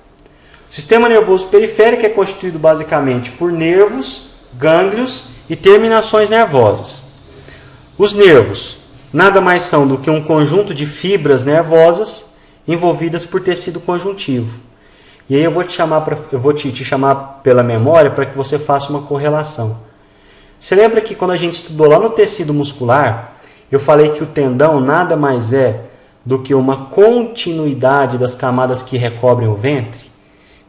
Speaker 1: O sistema nervoso periférico é constituído basicamente por nervos, gânglios e terminações nervosas. Os nervos nada mais são do que um conjunto de fibras nervosas envolvidas por tecido conjuntivo. E aí eu vou te chamar pela memória para que você faça uma correlação. Você lembra que quando a gente estudou lá no tecido muscular, eu falei que o tendão nada mais é do que uma continuidade das camadas que recobrem o ventre?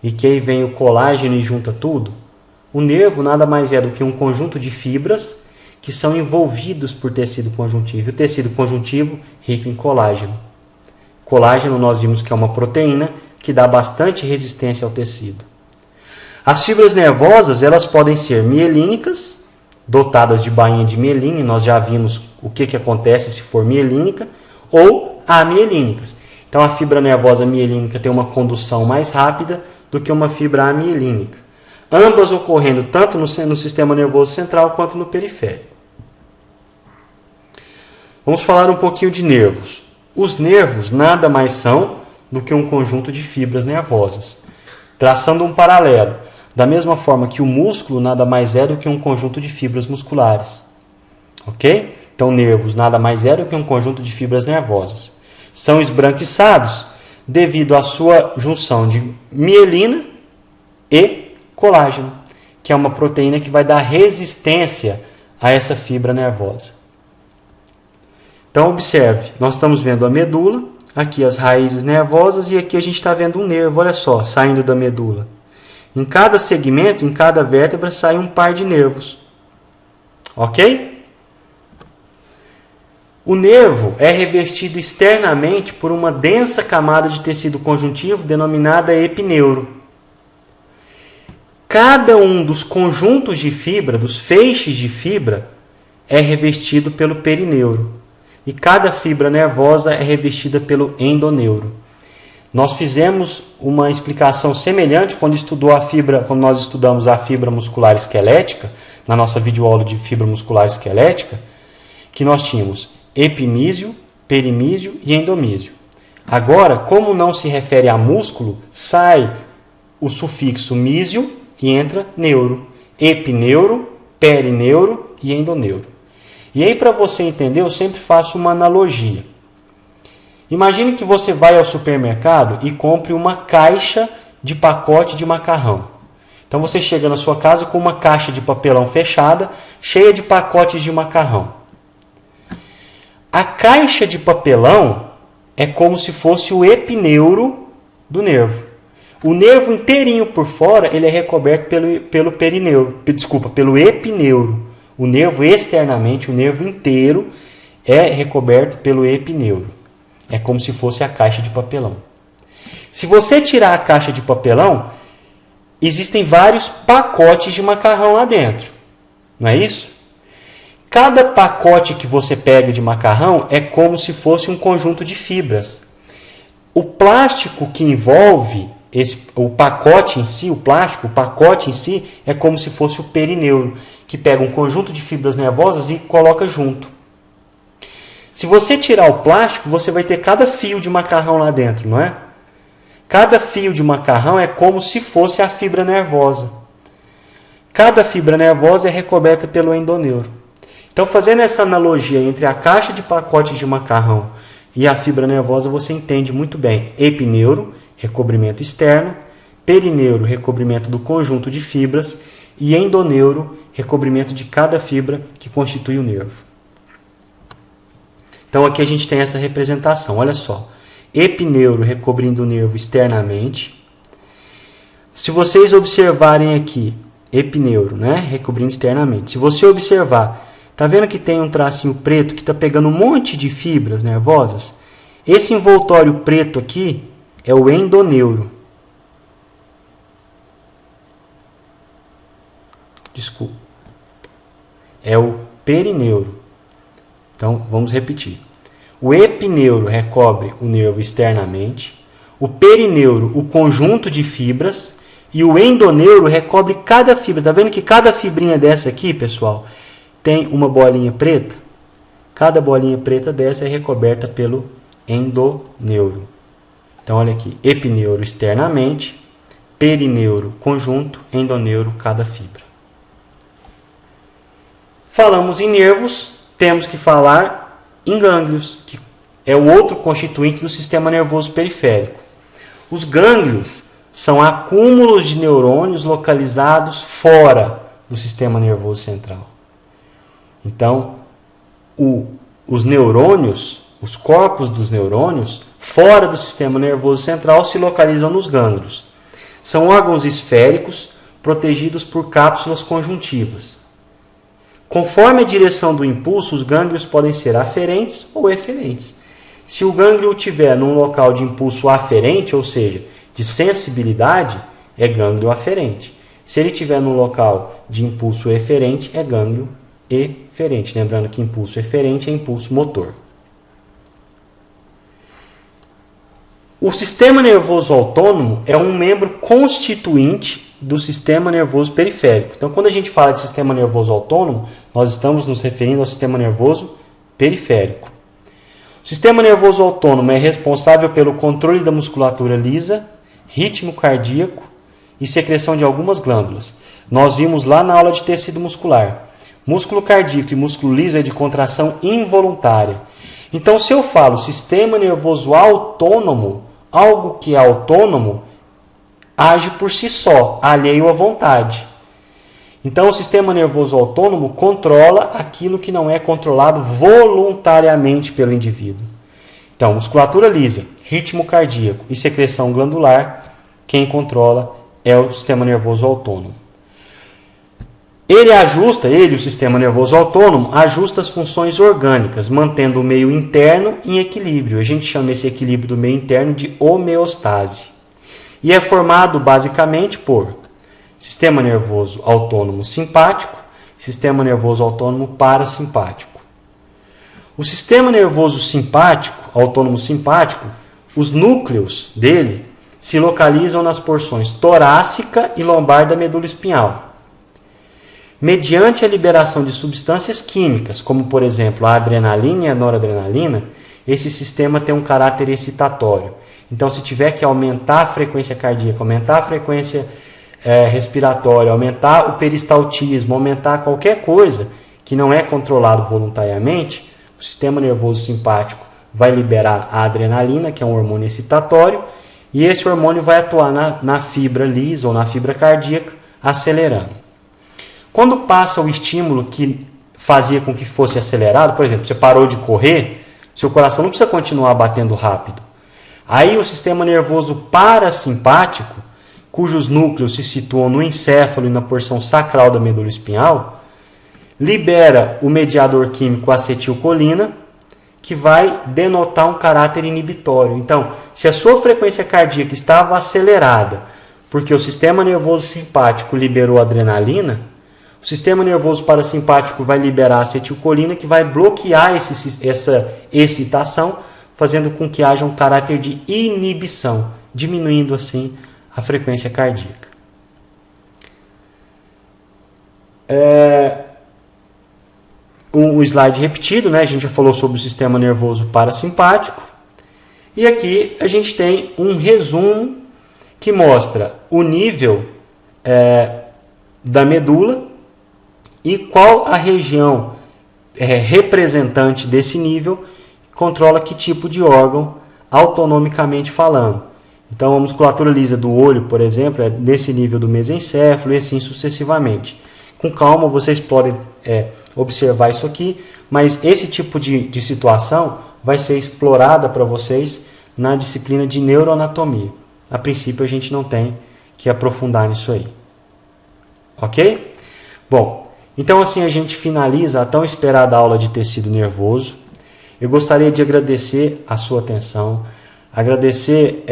Speaker 1: E que aí vem o colágeno e junta tudo? O nervo nada mais é do que um conjunto de fibras que são envolvidos por tecido conjuntivo. E o tecido conjuntivo rico em colágeno. Colágeno nós vimos que é uma proteína que dá bastante resistência ao tecido. As fibras nervosas elas podem ser mielínicas, dotadas de bainha de mielina, e nós já vimos o que acontece se for mielínica, ou amielínicas. Então a fibra nervosa mielínica tem uma condução mais rápida do que uma fibra amielínica. Ambas ocorrendo tanto no sistema nervoso central quanto no periférico. Vamos falar um pouquinho de nervos. Os nervos nada mais são do que um conjunto de fibras nervosas. Traçando um paralelo, da mesma forma que o músculo nada mais é do que um conjunto de fibras musculares. Ok? Então, nervos nada mais é do que um conjunto de fibras nervosas. São esbranquiçados devido à sua junção de mielina e colágeno, que é uma proteína que vai dar resistência a essa fibra nervosa. Então, observe, nós estamos vendo a medula, aqui as raízes nervosas e aqui a gente está vendo um nervo, olha só, saindo da medula. Em cada segmento, em cada vértebra, sai um par de nervos. Ok? O nervo é revestido externamente por uma densa camada de tecido conjuntivo denominada epineuro. Cada um dos conjuntos de fibra, dos feixes de fibra, é revestido pelo perineuro. E cada fibra nervosa é revestida pelo endoneuro. Nós fizemos uma explicação semelhante quando nós estudamos a fibra muscular esquelética, na nossa videoaula de fibra muscular esquelética, que nós tínhamos epimísio, perimísio e endomísio. Agora, como não se refere a músculo, sai o sufixo mísio e entra neuro. Epineuro, perineuro e endoneuro. E aí, para você entender, eu sempre faço uma analogia. Imagine que você vai ao supermercado e compre uma caixa de pacote de macarrão. Então você chega na sua casa com uma caixa de papelão fechada, cheia de pacotes de macarrão. A caixa de papelão é como se fosse o epineuro do nervo. O nervo inteirinho por fora ele é recoberto pelo epineuro. O nervo externamente, o nervo inteiro é recoberto pelo epineuro. É como se fosse a caixa de papelão. Se você tirar a caixa de papelão, existem vários pacotes de macarrão lá dentro. Não é isso? Cada pacote que você pega de macarrão é como se fosse um conjunto de fibras. O plástico que envolve o pacote em si, o pacote em si é como se fosse o perineuro, que pega um conjunto de fibras nervosas e coloca junto. Se você tirar o plástico, você vai ter cada fio de macarrão lá dentro, não é? Cada fio de macarrão é como se fosse a fibra nervosa. Cada fibra nervosa é recoberta pelo endoneuro. Então, fazendo essa analogia entre a caixa de pacotes de macarrão e a fibra nervosa, você entende muito bem. Epineuro, recobrimento externo, perineuro, recobrimento do conjunto de fibras e endoneuro, recobrimento de cada fibra que constitui o nervo. Então, aqui a gente tem essa representação. Olha só. Epineuro recobrindo o nervo externamente. Se vocês observarem aqui, epineuro, né? Recobrindo externamente. Se você observar, tá vendo que tem um tracinho preto que está pegando um monte de fibras nervosas? Esse envoltório preto aqui é o endoneuro. Desculpa. É o perineuro. Então, vamos repetir. O epineuro recobre o nervo externamente, o perineuro o conjunto de fibras e o endoneuro recobre cada fibra. Está vendo que cada fibrinha dessa aqui, pessoal, tem uma bolinha preta? Cada bolinha preta dessa é recoberta pelo endoneuro. Então, olha aqui, epineuro externamente, perineuro conjunto, endoneuro cada fibra. Falamos em nervos, temos que falar em gânglios, que é o outro constituinte do sistema nervoso periférico. Os gânglios são acúmulos de neurônios localizados fora do sistema nervoso central. Então, os neurônios, os corpos dos neurônios, fora do sistema nervoso central, se localizam nos gânglios. São órgãos esféricos protegidos por cápsulas conjuntivas. Conforme a direção do impulso, os gânglios podem ser aferentes ou eferentes. Se o gânglio estiver num local de impulso aferente, ou seja, de sensibilidade, é gânglio aferente. Se ele estiver num local de impulso eferente, é gânglio eferente. Lembrando que impulso eferente é impulso motor. O sistema nervoso autônomo é um membro constituinte do sistema nervoso periférico. Então, quando a gente fala de sistema nervoso autônomo, nós estamos nos referindo ao sistema nervoso periférico. O sistema nervoso autônomo é responsável pelo controle da musculatura lisa, ritmo cardíaco e secreção de algumas glândulas. Nós vimos lá na aula de tecido muscular. Músculo cardíaco e músculo liso é de contração involuntária. Então, se eu falo sistema nervoso autônomo, algo que é autônomo age por si só, alheio à vontade. Então, o sistema nervoso autônomo controla aquilo que não é controlado voluntariamente pelo indivíduo. Então, musculatura lisa, ritmo cardíaco e secreção glandular, quem controla é o sistema nervoso autônomo. O sistema nervoso autônomo, ajusta as funções orgânicas, mantendo o meio interno em equilíbrio. A gente chama esse equilíbrio do meio interno de homeostase. E é formado basicamente por sistema nervoso autônomo simpático e sistema nervoso autônomo parasimpático. O sistema nervoso simpático, autônomo simpático, os núcleos dele se localizam nas porções torácica e lombar da medula espinhal. Mediante a liberação de substâncias químicas, como por exemplo a adrenalina e a noradrenalina, esse sistema tem um caráter excitatório. Então, se tiver que aumentar a frequência cardíaca, aumentar a frequência respiratória, aumentar o peristaltismo, aumentar qualquer coisa que não é controlado voluntariamente, o sistema nervoso simpático vai liberar a adrenalina, que é um hormônio excitatório, e esse hormônio vai atuar na fibra lisa ou na fibra cardíaca, acelerando. Quando passa o estímulo que fazia com que fosse acelerado, por exemplo, você parou de correr, seu coração não precisa continuar batendo rápido. Aí o sistema nervoso parasimpático, cujos núcleos se situam no encéfalo e na porção sacral da medula espinhal, libera o mediador químico acetilcolina, que vai denotar um caráter inibitório. Então, se a sua frequência cardíaca estava acelerada porque o sistema nervoso simpático liberou adrenalina, o sistema nervoso parasimpático vai liberar acetilcolina, que vai bloquear essa excitação, fazendo com que haja um caráter de inibição, diminuindo assim a frequência cardíaca. Um slide repetido, né? A gente já falou sobre o sistema nervoso parasimpático. E aqui a gente tem um resumo que mostra o nível da medula e qual a região representante desse nível controla que tipo de órgão autonomicamente falando. Então, a musculatura lisa do olho, por exemplo, é nesse nível do mesencéfalo e assim sucessivamente. Com calma, vocês podem observar isso aqui, mas esse tipo de situação vai ser explorada para vocês na disciplina de neuroanatomia. A princípio, a gente não tem que aprofundar nisso aí. Ok? Bom, então assim a gente finaliza a tão esperada aula de tecido nervoso. Eu gostaria de agradecer a sua atenção, agradecer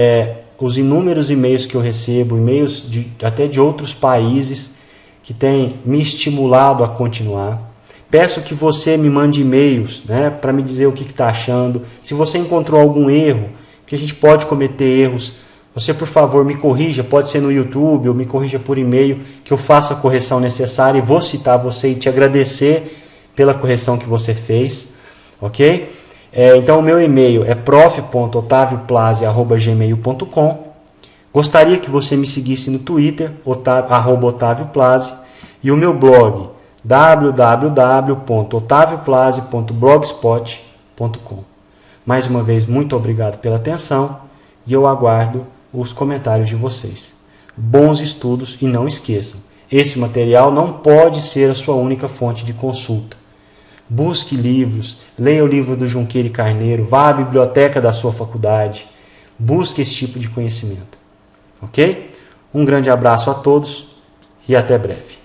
Speaker 1: os inúmeros e-mails que eu recebo, e-mails até de outros países que têm me estimulado a continuar. Peço que você me mande e-mails, né, para me dizer o que está achando. Se você encontrou algum erro, porque a gente pode cometer erros, você, por favor, me corrija, pode ser no YouTube ou me corrija por e-mail, que eu faça a correção necessária e vou citar você e te agradecer pela correção que você fez, ok? Então, o meu e-mail é prof.otavioplase@gmail.com. Gostaria que você me seguisse no Twitter, @otavioplase, e o meu blog, www.otavioplase.blogspot.com. Mais uma vez, muito obrigado pela atenção e eu aguardo os comentários de vocês. Bons estudos e não esqueçam, esse material não pode ser a sua única fonte de consulta. Busque livros, leia o livro do Junqueira e Carneiro, vá à biblioteca da sua faculdade, busque esse tipo de conhecimento. Ok? Um grande abraço a todos e até breve.